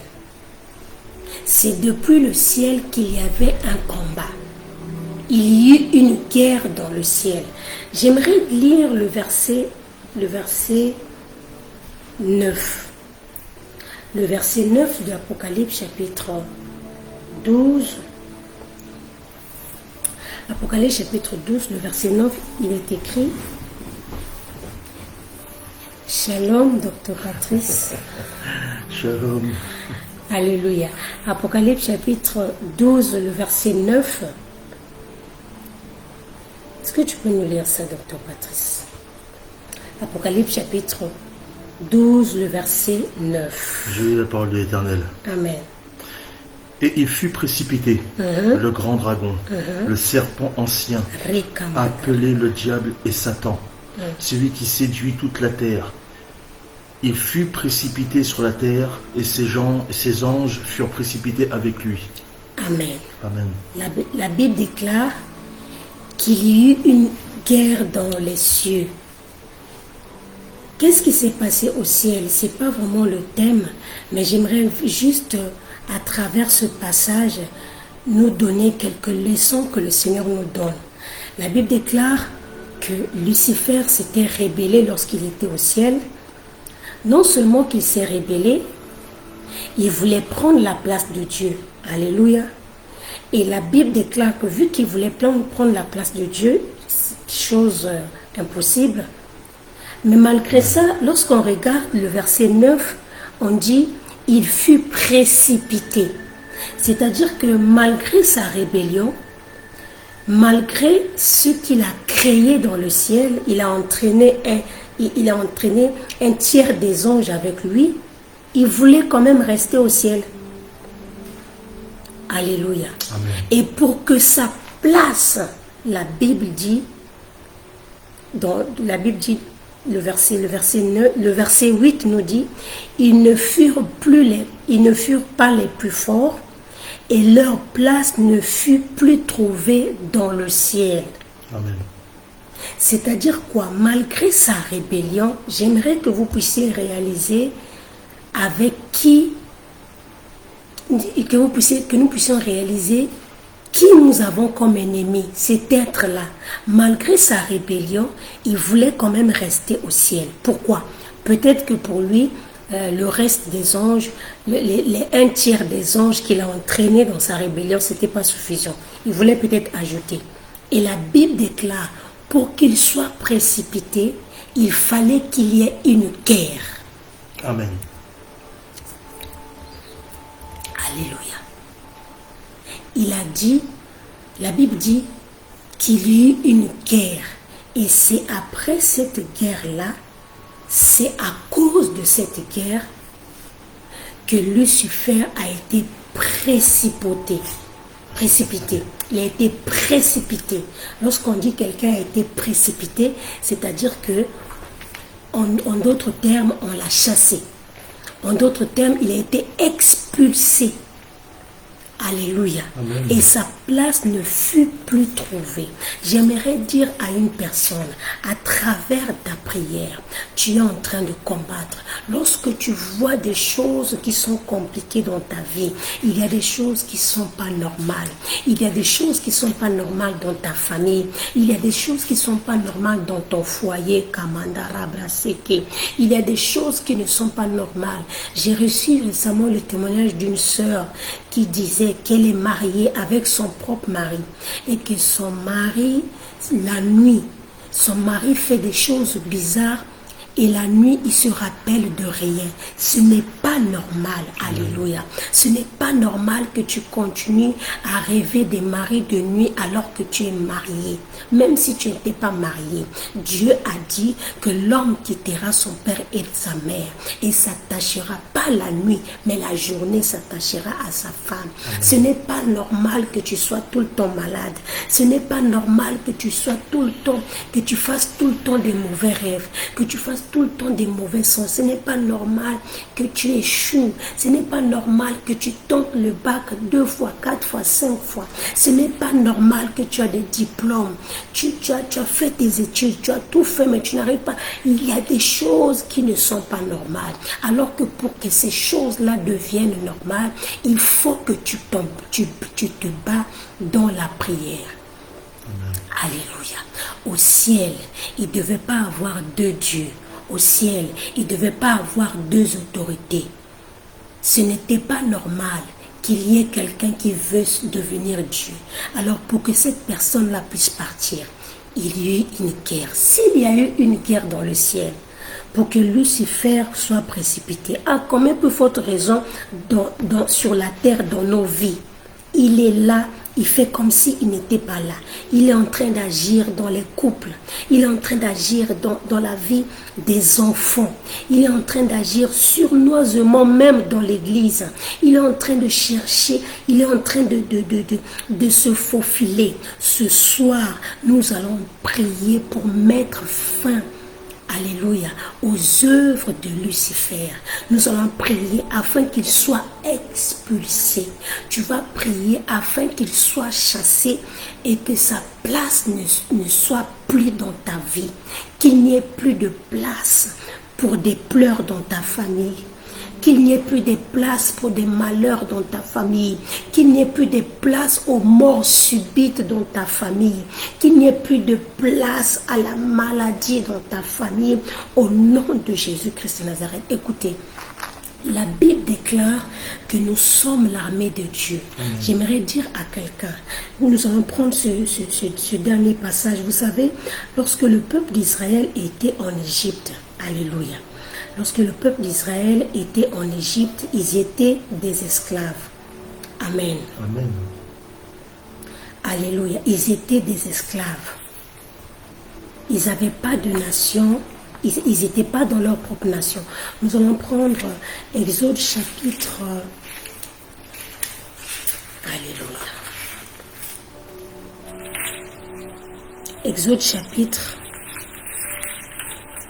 Speaker 1: C'est depuis le ciel qu'il y avait un combat. Il y eut une guerre dans le ciel. J'aimerais lire le verset 9. Le verset 9 de l'Apocalypse chapitre 12. Apocalypse chapitre 12, le verset 9, il est écrit: Shalom, Docteur Patrice.
Speaker 2: Shalom.
Speaker 1: Alléluia. Apocalypse chapitre 12, le verset 9. Est-ce que tu peux nous lire ça, Docteur Patrice? Apocalypse chapitre 12, le verset 9.
Speaker 2: Je lis la parole de l'Éternel.
Speaker 1: Amen.
Speaker 2: Et il fut précipité, le grand dragon, le serpent ancien, appelé le diable et Satan, celui qui séduit toute la terre. Il fut précipité sur la terre et ses anges furent précipités avec lui.
Speaker 1: Amen.
Speaker 2: Amen.
Speaker 1: La Bible déclare qu'il y eut une guerre dans les cieux. Qu'est-ce qui s'est passé au ciel? Ce n'est pas vraiment le thème, mais j'aimerais juste, à travers ce passage, nous donner quelques leçons que le Seigneur nous donne. La Bible déclare que Lucifer s'était rébellé lorsqu'il était au ciel. Non seulement qu'il s'est rébellé, il voulait prendre la place de Dieu. Alléluia. Et la Bible déclare que vu qu'il voulait prendre la place de Dieu, chose impossible, mais malgré ça, lorsqu'on regarde le verset 9, on dit « il fut précipité ». C'est-à-dire que malgré sa rébellion, malgré ce qu'il a créé dans le ciel, il a entraîné un tiers des anges avec lui, il voulait quand même rester au ciel. Alléluia.
Speaker 2: Amen.
Speaker 1: Et pour que sa place, la Bible dit, le verset 8 nous dit, ils ne furent pas les plus forts et leur place ne fut plus trouvée dans le ciel.
Speaker 2: Amen.
Speaker 1: C'est-à-dire quoi? Malgré sa rébellion, j'aimerais que vous puissiez réaliser avec qui, que nous puissions réaliser qui nous avons comme ennemi, cet être-là. Malgré sa rébellion, il voulait quand même rester au ciel. Pourquoi? Peut-être que pour lui, le reste des anges, les un tiers des anges qu'il a entraînés dans sa rébellion, ce n'était pas suffisant. Il voulait peut-être ajouter. Et la Bible déclare, pour qu'il soit précipité, il fallait qu'il y ait une guerre.
Speaker 2: Amen.
Speaker 1: Alléluia. Il a dit, la Bible dit qu'il y eut une guerre. Et c'est après cette guerre-là, c'est à cause de cette guerre que Lucifer a été précipité. Il a été précipité. Lorsqu'on dit quelqu'un a été précipité, c'est-à-dire que, en d'autres termes, on l'a chassé. En d'autres termes, il a été expulsé. Alléluia. Amen. Et sa place ne fut plus trouvée. J'aimerais dire à une personne, à travers ta prière, tu es en train de combattre. Lorsque tu vois des choses qui sont compliquées dans ta vie, il y a des choses qui ne sont pas normales. Il y a des choses qui ne sont pas normales dans ta famille. Il y a des choses qui ne sont pas normales dans ton foyer. Il y a des choses qui ne sont pas normales. J'ai reçu récemment le témoignage d'une sœur qui disait qu'elle est mariée avec son propre mari et que son mari, la nuit, son mari fait des choses bizarres et la nuit, il se rappelle de rien. Ce n'est pas normal. Alléluia. Ce n'est pas normal que tu continues à rêver des maris de nuit alors que tu es marié. Même si tu n'étais pas marié. Dieu a dit que l'homme quittera son père et sa mère et s'attachera pas la nuit, mais la journée s'attachera à sa femme. Ce n'est pas normal que tu sois tout le temps malade. Ce n'est pas normal que tu sois tout le temps, que tu fasses tout le temps des mauvais rêves, que tu fasses tout le temps des mauvais sons. Ce n'est pas normal que tu échoues. Ce n'est pas normal que tu tentes le bac 2 fois, 4 fois, 5 fois. Ce n'est pas normal que tu as des diplômes. Tu as fait tes études, tu as tout fait, mais tu n'arrives pas. Il y a des choses qui ne sont pas normales. Alors que pour que ces choses-là deviennent normales, il faut que tu te bats dans la prière. Alléluia. Au ciel, il ne devait pas avoir 2 dieux. Au ciel, il ne devait pas avoir 2 autorités. Ce n'était pas normal qu'il y ait quelqu'un qui veut devenir Dieu. Alors pour que cette personne-là puisse partir, il y a eu une guerre. S'il y a eu une guerre dans le ciel, pour que Lucifer soit précipité, à combien de fortes raisons sur la terre, dans nos vies, il est là. Il fait comme s'il n'était pas là. Il est en train d'agir dans les couples. Il est en train d'agir dans la vie des enfants. Il est en train d'agir sournoisement même dans l'église. Il est en train de chercher. Il est en train de se faufiler. Ce soir, nous allons prier pour mettre fin, alléluia, aux œuvres de Lucifer. Nous allons prier afin qu'il soit expulsé. Tu vas prier afin qu'il soit chassé et que sa place ne soit plus dans ta vie. Qu'il n'y ait plus de place pour des pleurs dans ta famille. Qu'il n'y ait plus de place pour des malheurs dans ta famille. Qu'il n'y ait plus de place aux morts subites dans ta famille. Qu'il n'y ait plus de place à la maladie dans ta famille. Au nom de Jésus-Christ de Nazareth. Écoutez, la Bible déclare que nous sommes l'armée de Dieu. J'aimerais dire à quelqu'un, nous allons prendre ce dernier passage. Vous savez, lorsque le peuple d'Israël était en Égypte, alléluia. Lorsque le peuple d'Israël était en Égypte, ils étaient des esclaves. Amen.
Speaker 2: Amen.
Speaker 1: Alléluia. Ils étaient des esclaves. Ils n'avaient pas de nation. Ils n'étaient pas dans leur propre nation. Nous allons prendre Exode chapitre... Alléluia. Exode chapitre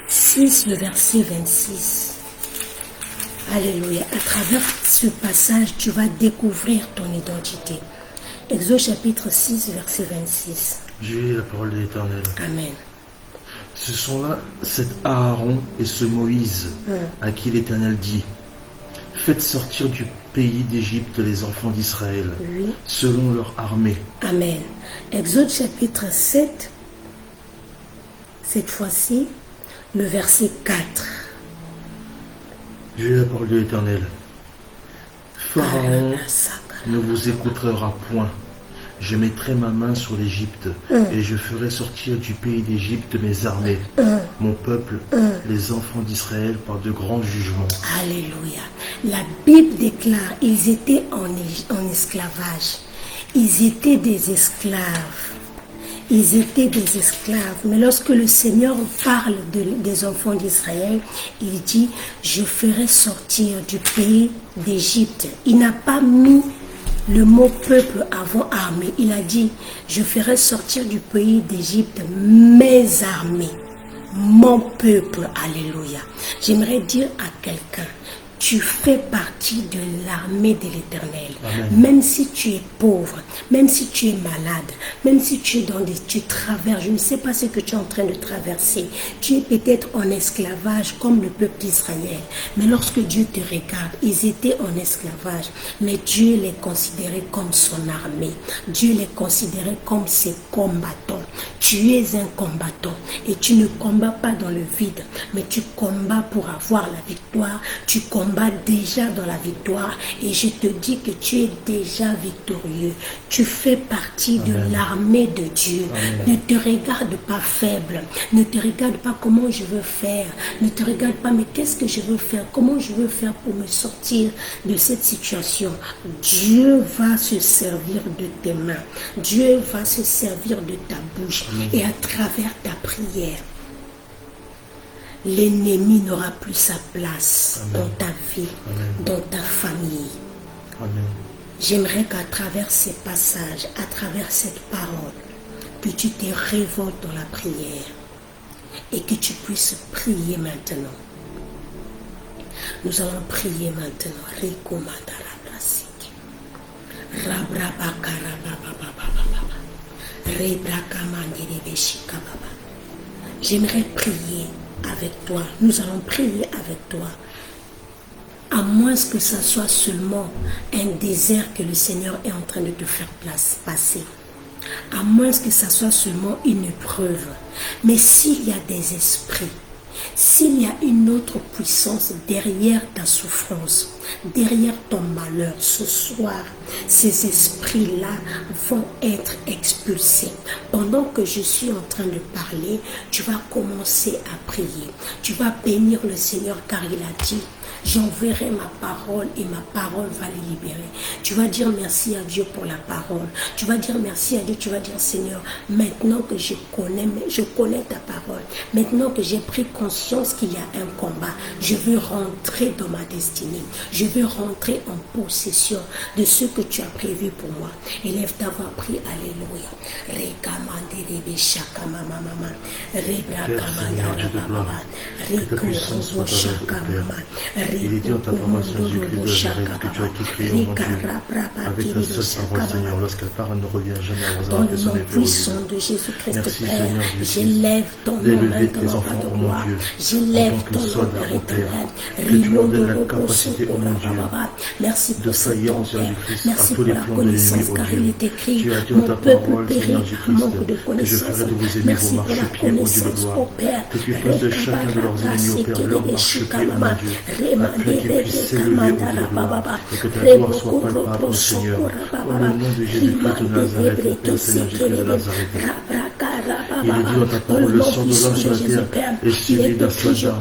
Speaker 1: 6, le verset 26. Alléluia. À travers ce passage, tu vas découvrir ton identité. Exode chapitre 6, verset 26.
Speaker 2: J'ai lu la parole de l'Éternel.
Speaker 1: Amen.
Speaker 2: Ce sont là cet Aaron et ce Moïse à qui l'Éternel dit: faites sortir du pays d'Égypte les enfants d'Israël, oui, selon leur armée.
Speaker 1: Amen. Exode chapitre 7, cette fois-ci, le verset 4.
Speaker 2: J'ai la parole de l'Éternel. Pharaon ne vous écoutera point. Je mettrai ma main sur l'Égypte et je ferai sortir du pays d'Égypte mes armées, mon peuple, les enfants d'Israël par de grands jugements.
Speaker 1: Alléluia. La Bible déclare, ils étaient en esclavage. Ils étaient des esclaves. Ils étaient des esclaves. Mais lorsque le Seigneur parle des enfants d'Israël, il dit, je ferai sortir du pays d'Égypte. Il n'a pas mis le mot peuple avant armée. Il a dit, je ferai sortir du pays d'Égypte mes armées, mon peuple. Alléluia. J'aimerais dire à quelqu'un, tu fais partie de l'armée de l'Éternel. Même si tu es pauvre, même si tu es malade, même si tu es tu traverses, je ne sais pas ce que tu es en train de traverser. Tu es peut-être en esclavage comme le peuple d'Israël. Mais lorsque Dieu te regarde, ils étaient en esclavage. Mais Dieu les considérait comme son armée. Dieu les considérait comme ses combattants. Tu es un combattant et tu ne combats pas dans le vide, mais tu combats pour avoir la victoire. Tu combats déjà dans la victoire et je te dis que tu es déjà victorieux. Tu fais partie de l'armée de Dieu. Ne te regarde pas faible. Ne te regarde pas comment je veux faire. Ne te regarde pas mais qu'est-ce que je veux faire? Comment je veux faire pour me sortir de cette situation? Dieu va se servir de tes mains. Dieu va se servir de ta bouche. Et à travers ta prière, l'ennemi n'aura plus sa place dans ta vie, dans ta famille. J'aimerais qu'à travers ces passages, à travers cette parole, que tu te révoltes dans la prière et que tu puisses prier maintenant. Nous allons prier maintenant. J'aimerais prier avec toi. Nous allons prier avec toi. À moins que ça soit seulement un désert que le Seigneur est en train de te faire passer. À moins que ça soit seulement une épreuve. Mais s'il y a des esprits, s'il y a une autre puissance derrière ta souffrance, derrière ton malheur, ce soir, ces esprits-là vont être expulsés. Pendant que je suis en train de parler, tu vas commencer à prier. Tu vas bénir le Seigneur car il a dit, j'enverrai ma parole et ma parole va les libérer. Tu vas dire merci à Dieu pour la parole. Tu vas dire merci à Dieu. Tu vas dire Seigneur, maintenant que je connais ta parole, maintenant que j'ai pris conscience qu'il y a un combat, je veux rentrer dans ma destinée. Je veux rentrer en possession de ce que tu as prévu pour moi. Élève ta voix, prie, alléluia.
Speaker 2: Il est dit en ta parole, Seigneur Jésus-Christ de Nazareth, que tu as tout créé au monde avec ta seule parole, Seigneur. Lorsqu'elle part, elle ne revient jamais à vos que son effet au merci, Seigneur Jésus, d'élever tes enfants, oh mon Dieu, en tant que soldat au Père, que tu leur donnes la capacité, oh mon Dieu, de faillir, Seigneur Jésus-Christ, à tous les plans de l'ennemi, oh Dieu. Tu as dit en ta parole, Seigneur Jésus-Christ, que je ferai de vos ennemis vos marchepieds, ô Dieu de gloire, que tu fasses de chacun de leurs ennemis, ô Père, leur marchepied, oh mon Dieu, afin qu'ils puissent s'élever au Dieu de gloire, et que ta gloire soit palpable, ô Seigneur. Au nom de Jésus-Christ de Nazareth, ô Père, Seigneur Jésus-Christ de Nazareth. Il est dit dans ta parole, le sang de l'homme sur la terre est celui d'un soldat,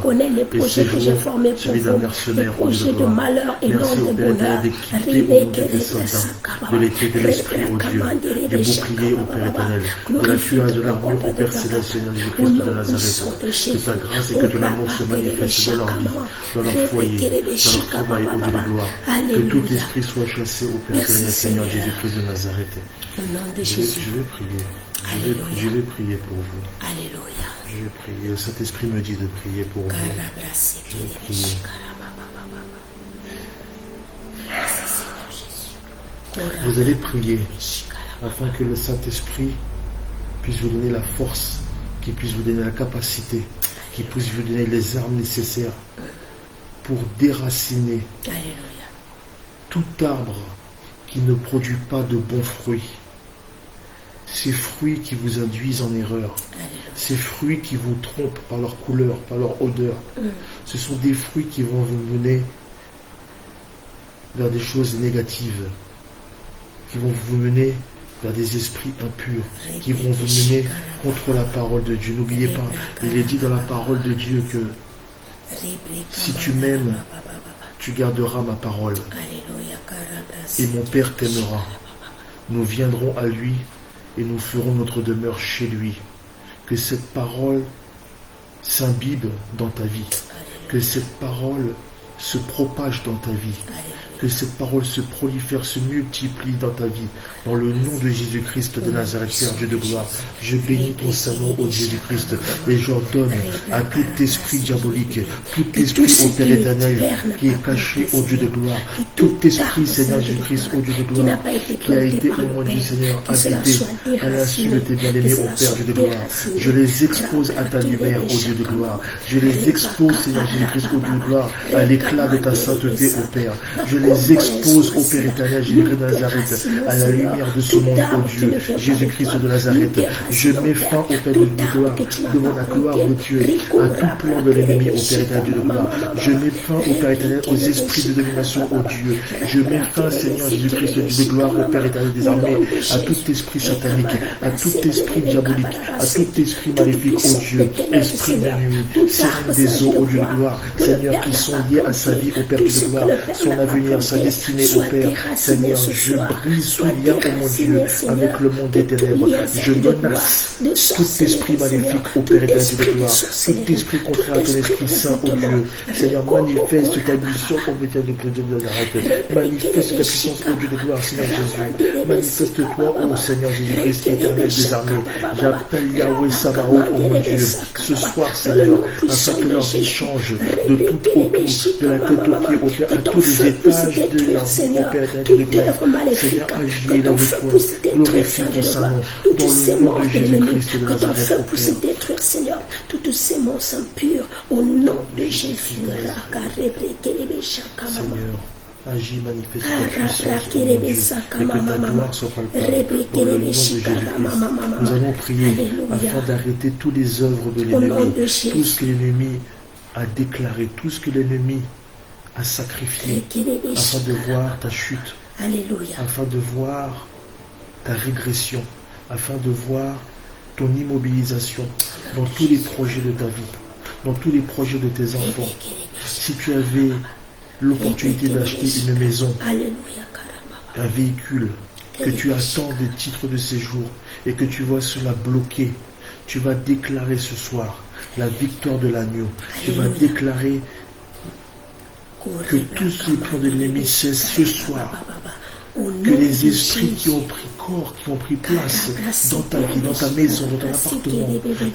Speaker 2: et ses jours, celui d'un mercenaire, ô Dieu de gloire. Merci au Père éternel d'équiper, ô Dieu, des soldats, de l'épée de l'esprit, ô Dieu, du bouclier, ô Père éternel, de la cuirasse de l'armure, ô Père céleste, Seigneur Jésus-Christ de Nazareth, que ta grâce et que ton amour se manifestent dans leur vie, dans leur foyer, dans leur travail, ô Dieu de gloire. Que tout esprit soit chassé, ô Père éternel, Seigneur Jésus-Christ de Nazareth. Je vais prier. Je vais prier pour vous.
Speaker 1: Alléluia.
Speaker 2: Je vais prier. Le Saint-Esprit me dit de prier pour vous. Je vais prier. Vous allez prier afin que le Saint-Esprit puisse vous donner la force, qu'il puisse vous donner la capacité, qu'il puisse vous donner les armes nécessaires pour déraciner tout arbre qui ne produit pas de bons fruits. ces fruits qui vous induisent en erreur, ces fruits qui vous trompent par leur couleur, par leur odeur, ce sont des fruits qui vont vous mener vers des choses négatives, qui vont vous mener vers des esprits impurs, qui vont vous mener contre la parole de Dieu. N'oubliez pas, il est dit dans la parole de Dieu que si tu m'aimes, tu garderas ma parole, et mon Père t'aimera. Nous viendrons à lui et nous ferons notre demeure chez lui. Que cette parole s'imbibe dans ta vie, que cette parole se propage dans ta vie, que cette parole se prolifère, se multiplie dans ta vie. Dans le nom de Jésus-Christ de Nazareth, Père Dieu de gloire, je bénis ton Saint-Nom, ô Jésus-Christ, et j'ordonne à tout esprit diabolique, tout esprit, ô Père éternel, qui est caché, ô Dieu de gloire, tout esprit, Seigneur Jésus-Christ, ô Dieu de gloire, qui a été, ô mon Dieu Seigneur, habité à l'insu de tes bien-aimés, ô Père Dieu de gloire, je les expose à ta lumière, ô Dieu de gloire, je les expose, Seigneur Jésus-Christ, ô Dieu de gloire, à l'éclat de ta sainteté, ô Père, je les expose, ô Père éternel, Jésus-Christ de Nazareth, à la lumière de ce monde, ô Dieu, Jésus-Christ de Nazareth. Je mets fin, ô Père de gloire, devant la gloire de Dieu, à tout plan de l'ennemi, ô Père éternel de gloire. Je mets fin, ô Père éternel, aux esprits de domination, ô Dieu. Je mets fin, Seigneur Jésus-Christ de gloire, ô Père éternel des armées, à tout esprit satanique, à tout esprit diabolique, à tout esprit maléfique, ô Dieu, esprit de nuit, seigneur des eaux, ô Dieu de gloire, Seigneur, qui sont liés à sa vie, ô Père de gloire, son avenir, sa destinée, ô Père, Seigneur, je brise tout lien, ô mon Dieu, avec le monde des ténèbres. Je menace tout esprit maléfique, ô Père éternel de gloire, tout esprit contraire à ton Esprit Saint, ô Dieu. Seigneur, manifeste ta mission, ô Père de Dieu de Nazareth. Manifeste ta puissance, ô Dieu de gloire, Seigneur Jésus. Manifeste-toi, ô Seigneur Jésus-Christ, éternel des armées. J'appelle Yahweh Sabaoth, ô mon Dieu, ce soir, Seigneur, afin que leur vie change de tout autour, de la tête aux pieds, ô Père, à tous les étages de leur vie, ô Père éternel de gloire. Seigneur, agis là avec toi, glorifie ton Saint-Nom, dans le nom de Jésus-Christ de Nazareth, ô Père.
Speaker 1: Détruire, Seigneur, toutes ces semences impures, au nom de Jésus.
Speaker 2: Seigneur, agis, manifeste ta puissance, ô mon Dieu, et que ta gloire soit palpable. Dans le nom de Jésus-Christ, nous allons prier afin d'arrêter toutes les œuvres de l'ennemi, tout ce que l'ennemi a déclaré, tout ce que l'ennemi a sacrifié, afin de voir ta chute, afin de voir ta régression, afin de voir ton immobilisation dans tous les projets de ta vie, dans tous les projets de tes enfants. Si tu avais l'opportunité d'acheter une maison, un véhicule, que tu attends des titres de séjour et que tu vois cela bloqué, tu vas déclarer ce soir la victoire de l'agneau. Tu vas déclarer que tous ces plans de l'ennemi cessent ce soir. Que les esprits qui ont pris corps, qui ont pris place dans ta vie, dans ta maison, dans ton appartement,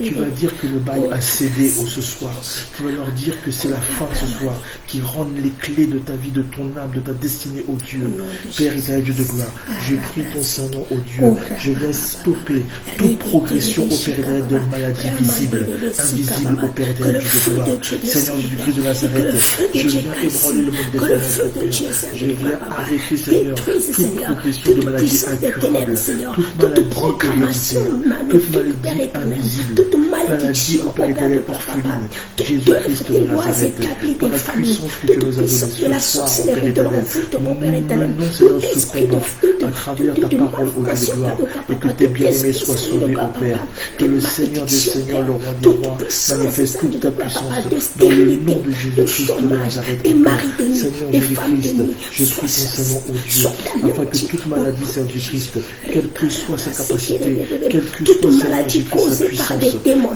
Speaker 2: tu vas dire que le bail a cédé ce soir. Tu vas leur dire que c'est la fin ce soir, qui rendent les clés de ta vie, de ton âme, de ta destinée, ô Dieu. Père éternel, Dieu de gloire, je prie ton Saint-Nom, ô Dieu. Je viens stopper toute progression, ô Père éternel, de maladie visible, invisible, ô Père éternel, Dieu de gloire. Seigneur Jésus-Christ de Nazareth, je viens ébranler le monde des ténèbres, ô Père. Je viens arrêter, Seigneur, toute progression de maladie incurable, toute maladie héréditaire, toute maladie invisible, toute maladie, ô Père éternel, orpheline. Jésus-Christ de Nazareth, par la puissance que tu nous as donnée ce soir, ô Père éternel, nous menons, Seigneur, ce combat à travers ta parole, ô Dieu de gloire, et que tes bien-aimés soient sauvés, ô Père. Que le Seigneur des Seigneurs, le roi des rois, manifeste toute ta puissance dans le nom de Jésus-Christ de Nazareth, ô Père. Seigneur Jésus-Christ, je prie ton Saint-Nom, ô Dieu, afin que toute maladie, Seigneur Jésus-Christ, quelle que soit sa capacité, quelle que soit sa puissance,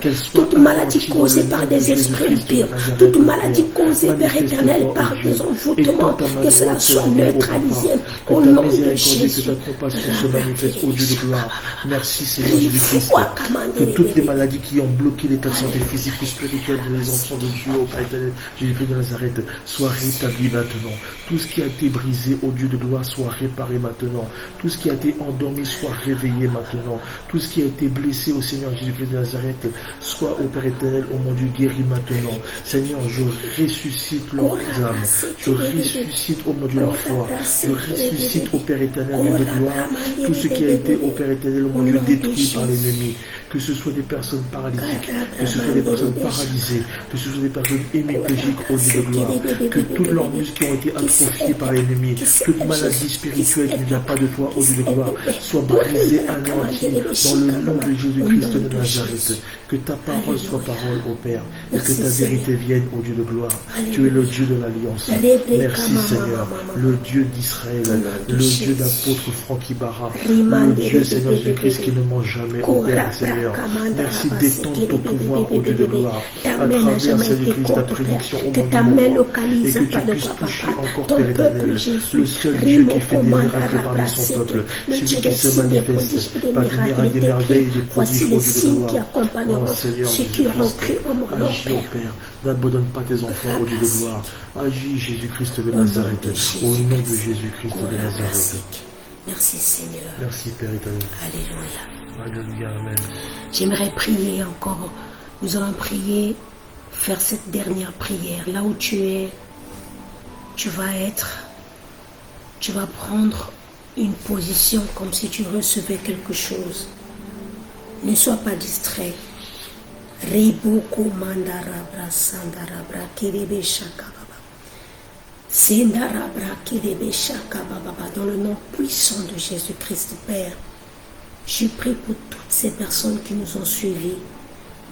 Speaker 2: qu'elle soit
Speaker 1: toute maladie causée par des esprits impurs, toute maladie causée, Père éternel, par des envoûtements, que cela soit neutralisé au nom de Jésus.
Speaker 2: Que ta compassion se manifeste au Dieu de gloire. Merci Seigneur Jésus-Christ. Que toutes les maladies qui ont bloqué l'état de santé physique ou spirituelle des enfants de Dieu au Père éternel, Jésus-Christ de Nazareth, soient rétablies maintenant. Tout ce qui a été brisé au Dieu de gloire soit réparé maintenant. Tout ce qui a été endormi soit réveillé maintenant. Tout ce qui a été blessé au Seigneur Jésus-Christ de Nazareth Sois, ô Père éternel, ô mon Dieu, guéri maintenant. Seigneur, je ressuscite leurs âmes. Je ressuscite, ô mon Dieu, leur foi. Je ressuscite, ô Père éternel, Dieu de gloire, tout ce qui a été, ô Père éternel, ô mon Dieu, détruit par l'ennemi. Que ce soit des personnes paralytiques, que ce soit des personnes paralysées, que ce soit des personnes hémiplégiques au Dieu de gloire, que tous leurs muscles ont été atrophiés par l'ennemi, toute maladie spirituelle qui ne vient pas de toi au Dieu de gloire, soit brisée, anéantie dans le nom de Jésus-Christ de Nazareth. Que ta parole soit parole, ô Père, et que ta vérité vienne au Dieu de gloire. Tu es le Dieu de l'Alliance. Merci Seigneur, le Dieu d'Israël, le Dieu d'apôtre Francky Barra, le Dieu Seigneur Jésus-Christ qui ne mange jamais, ô Père Seigneur. Merci d'étendre ton pouvoir au Dieu de gloire à travers Saint-Jésus-Christ, ta prédiction au monde et que tu puisses toucher encore Père éternel, le seul Dieu qui fait des miracles parmi son peuple, celui qui se manifeste par des miracles, des merveilles, des prodiges au Dieu de gloire. Oh Seigneur Jésus-Christ, agis au Père, n'abandonne pas tes enfants au Dieu de gloire. Agis Jésus-Christ de Nazareth, au nom de Jésus-Christ de Nazareth.
Speaker 1: Merci Seigneur.
Speaker 2: Merci Père éternel.
Speaker 1: Alléluia.
Speaker 2: Alléluia, amen.
Speaker 1: J'aimerais prier encore. Nous allons prier, faire cette dernière prière. Là où tu es, tu vas prendre une position comme si tu recevais quelque chose. Ne sois pas distrait. Reboko mandarabra sandarabra kirebe shakababa. Sendarabra kirebe shakababa. Dans le nom puissant de Jésus-Christ, Père, je prie pour toutes ces personnes qui nous ont suivis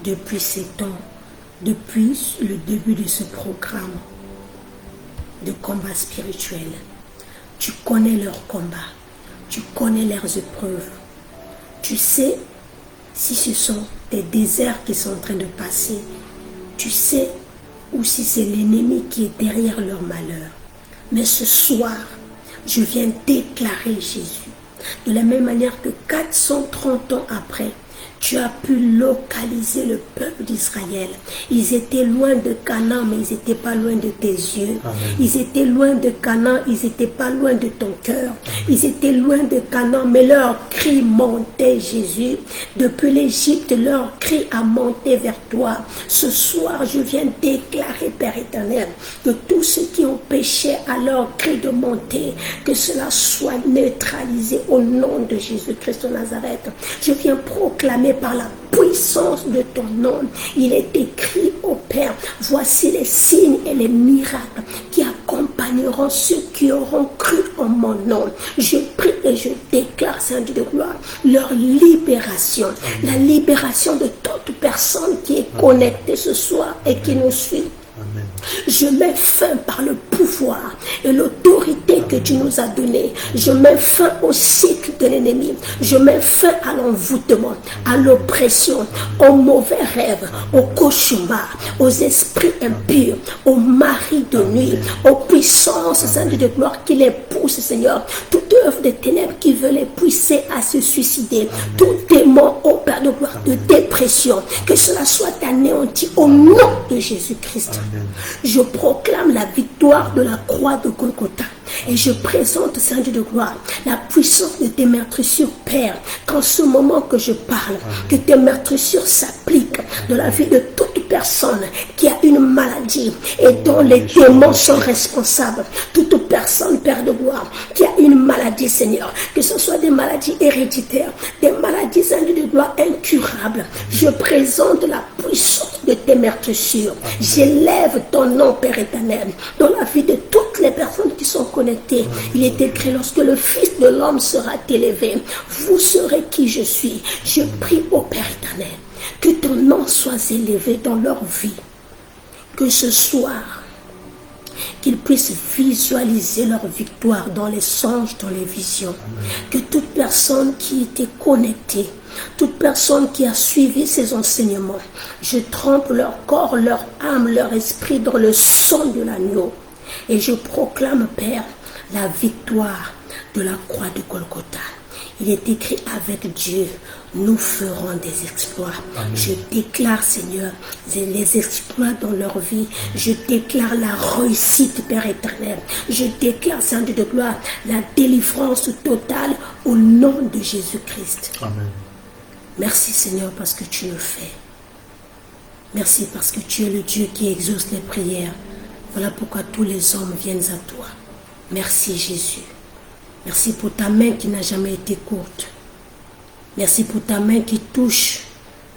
Speaker 1: depuis ces temps, depuis le début de ce programme de combat spirituel. Tu connais leurs combats, tu connais leurs épreuves. Tu sais si ce sont des déserts qui sont en train de passer. Tu sais ou si c'est l'ennemi qui est derrière leur malheur. Mais ce soir, je viens déclarer Jésus. De la même manière que 430 ans après, tu as pu localiser le peuple d'Israël. Ils étaient loin de Canaan, mais ils n'étaient pas loin de tes yeux. Amen. Ils étaient loin de Canaan, ils n'étaient pas loin de ton cœur. Ils étaient loin de Canaan, mais leur cri montait, Jésus. Depuis l'Égypte, leur cri a monté vers toi. Ce soir, je viens déclarer, Père éternel, que tous ceux qui ont péché à leur cri de monter, que cela soit neutralisé au nom de Jésus-Christ de Nazareth. Je viens proclamer par la puissance de ton nom. Il est écrit au Père, voici les signes et les miracles qui accompagneront ceux qui auront cru en mon nom. Je prie et je déclare, Saint Dieu de gloire, leur libération. Amen. La libération de toute personne qui est connectée ce soir et qui nous suit. Amen. Je mets fin par le pouvoir et l'autorité que tu nous as donnée. Je mets fin au cycle de l'ennemi. Je mets fin à l'envoûtement, à l'oppression, aux mauvais rêves, aux cauchemars, aux esprits impurs, aux maris de nuit, aux puissances, Saint Dieu de gloire, qui les poussent, Seigneur. Toute œuvre de ténèbres qui veut les pousser à se suicider. Tout démon, ô Père de gloire, de dépression, que cela soit anéanti au nom de Jésus-Christ. Je proclame la victoire de la croix de Golgotha. Et je présente, Saint Dieu de gloire, la puissance de tes meurtrissures, Père, qu'en ce moment que je parle, que tes meurtrissures s'appliquent dans la vie de toute personne qui a une maladie et dont les démons sont responsables. Toute personne, Père de gloire, qui a une maladie, Seigneur, que ce soit des maladies héréditaires, des maladies, Saint Dieu de gloire, incurables. Je présente la puissance de tes meurtrissures. J'élève ton nom, Père éternel, dans la vie de toutes les personnes qui sont connectées. Il est écrit, lorsque le Fils de l'homme sera élevé, vous serez qui je suis. Je prie au Père éternel que ton nom soit élevé dans leur vie. Que ce soir, qu'ils puissent visualiser leur victoire dans les songes, dans les visions. Que toute personne qui était connectée, toute personne qui a suivi ces enseignements, je trempe leur corps, leur âme, leur esprit dans le sang de l'agneau. Et je proclame, Père, la victoire de la croix de Golgotha. Il est écrit, avec Dieu, nous ferons des exploits. Amen. Je déclare, Seigneur, les exploits dans leur vie. Je déclare la réussite, Père éternel. Je déclare, Saint Dieu de gloire, la délivrance totale au nom de Jésus-Christ. Amen. Merci, Seigneur, parce que tu le fais. Merci parce que tu es le Dieu qui exauce les prières. Voilà pourquoi tous les hommes viennent à toi. Merci Jésus. Merci pour ta main qui n'a jamais été courte. Merci pour ta main qui touche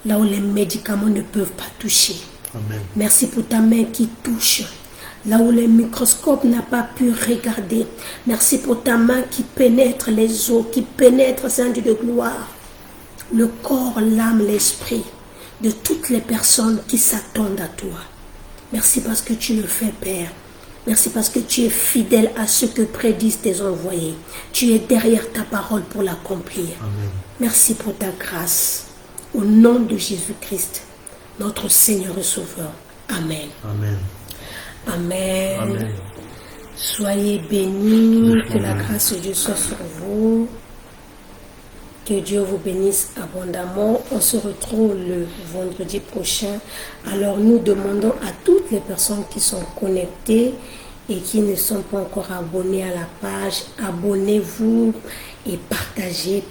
Speaker 1: là où les médicaments ne peuvent pas toucher.
Speaker 2: Amen.
Speaker 1: Merci pour ta main qui touche là où les microscopes n'ont pas pu regarder. Merci pour ta main qui pénètre les os, qui pénètre, Saint-Dieu de gloire, le corps, l'âme, l'esprit de toutes les personnes qui s'attendent à toi. Merci parce que tu le fais, Père. Merci parce que tu es fidèle à ce que prédisent tes envoyés. Tu es derrière ta parole pour l'accomplir.
Speaker 2: Amen.
Speaker 1: Merci pour ta grâce. Au nom de Jésus-Christ, notre Seigneur et Sauveur. Amen.
Speaker 2: Amen.
Speaker 1: Amen.
Speaker 2: Amen.
Speaker 1: Soyez bénis. Que la grâce de Dieu soit sur vous. Que Dieu vous bénisse abondamment. On se retrouve le vendredi prochain. Alors nous demandons à toutes les personnes qui sont connectées et qui ne sont pas encore abonnés à la page, abonnez-vous et partagez.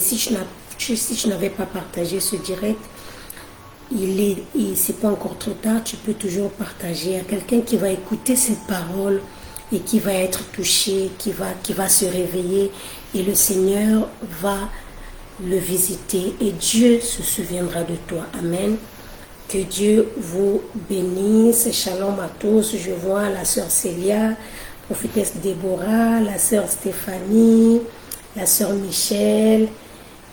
Speaker 1: Si tu n'avais pas partagé ce direct, c'est pas encore trop tard, tu peux toujours partager à quelqu'un qui va écouter cette parole et qui va être touché, qui va se réveiller et le Seigneur va le visiter et Dieu se souviendra de toi. Amen. Que Dieu vous bénisse. Shalom à tous. Je vois la sœur Célia, prophétesse Déborah, la sœur Stéphanie, la sœur Michel,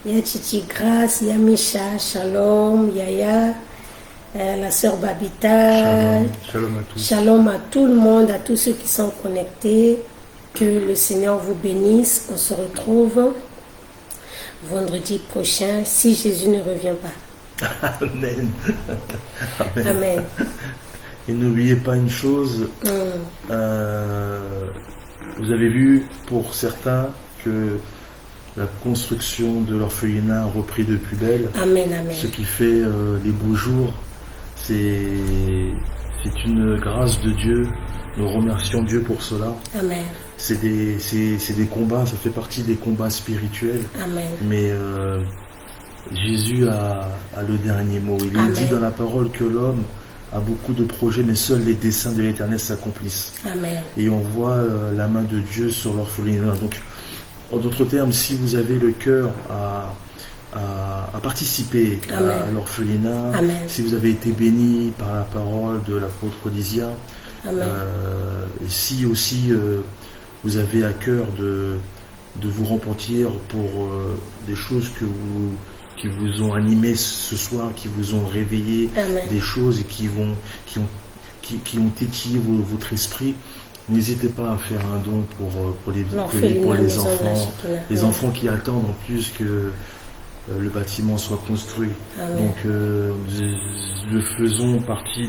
Speaker 1: il y a Titi Grace, il y a Micha, Shalom, Yaya, la sœur Babita.
Speaker 2: Shalom à tous.
Speaker 1: Shalom à tout le monde, à tous ceux qui sont connectés. Que le Seigneur vous bénisse. On se retrouve vendredi prochain, si Jésus ne revient pas.
Speaker 2: Amen. Amen.
Speaker 1: Amen.
Speaker 2: Et n'oubliez pas une chose, vous avez vu pour certains que la construction de l'orphelinat a repris de plus belle.
Speaker 1: Amen, amen.
Speaker 2: Ce qui fait les beaux jours, c'est une grâce de Dieu. Nous remercions Dieu pour cela.
Speaker 1: Amen.
Speaker 2: C'est des combats, ça fait partie des combats spirituels.
Speaker 1: Amen.
Speaker 2: Mais Jésus a le dernier mot. Il est dit dans la parole que l'homme a beaucoup de projets, mais seuls les desseins de l'Éternel s'accomplissent.
Speaker 1: Amen.
Speaker 2: Et on voit la main de Dieu sur l'orphelinat. Donc, en d'autres termes, si vous avez le cœur à participer à l'orphelinat, si vous avez été béni par la parole de l'apôtre Lysia, si aussi vous avez à cœur de vous repentir pour des choses qui vous ont animé ce soir, qui vous ont réveillé, des choses qui ont étillé votre esprit, n'hésitez pas à faire un don pour les enfants, qui attendent en plus que le bâtiment soit construit.
Speaker 1: Amen.
Speaker 2: Donc nous faisons partie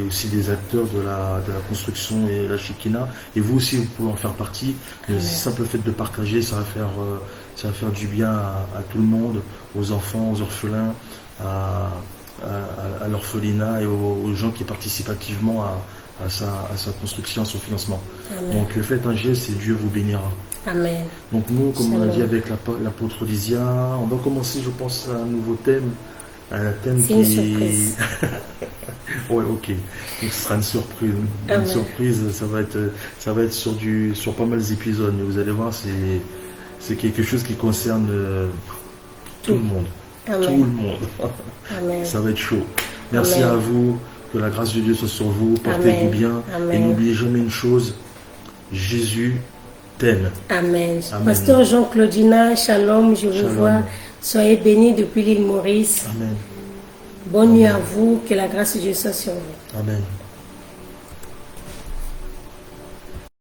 Speaker 2: aussi des acteurs de la construction et la Shekinah, et vous aussi vous pouvez en faire partie. Le simple fait de partager, ça va faire du bien à tout le monde, aux enfants, aux orphelins, à l'orphelinat et aux gens qui participent activement à sa construction, à son financement. Amen. Donc faites un geste et Dieu vous bénira.
Speaker 1: Amen.
Speaker 2: Donc nous, comme on a dit avec l'apôtre Lysia, on va commencer, je pense, à un nouveau thème. Un thème
Speaker 1: qui... Une surprise.
Speaker 2: Ouais, ok. Donc, ce sera une surprise. Une surprise, ça va être sur pas mal d'épisodes. Mais vous allez voir, c'est quelque chose qui concerne tout le monde.
Speaker 1: Amen.
Speaker 2: Tout le monde.
Speaker 1: Amen.
Speaker 2: Ça va être chaud. Merci à vous. Que la grâce de Dieu soit sur vous. Portez-vous bien.
Speaker 1: Amen.
Speaker 2: Et n'oubliez jamais une chose. Jésus t'aime.
Speaker 1: Amen. Pasteur Jean-Claudina, shalom, je vous vois. Soyez bénis depuis l'île Maurice.
Speaker 2: Amen.
Speaker 1: Bonne nuit à vous. Que la grâce de Dieu soit sur vous.
Speaker 2: Amen.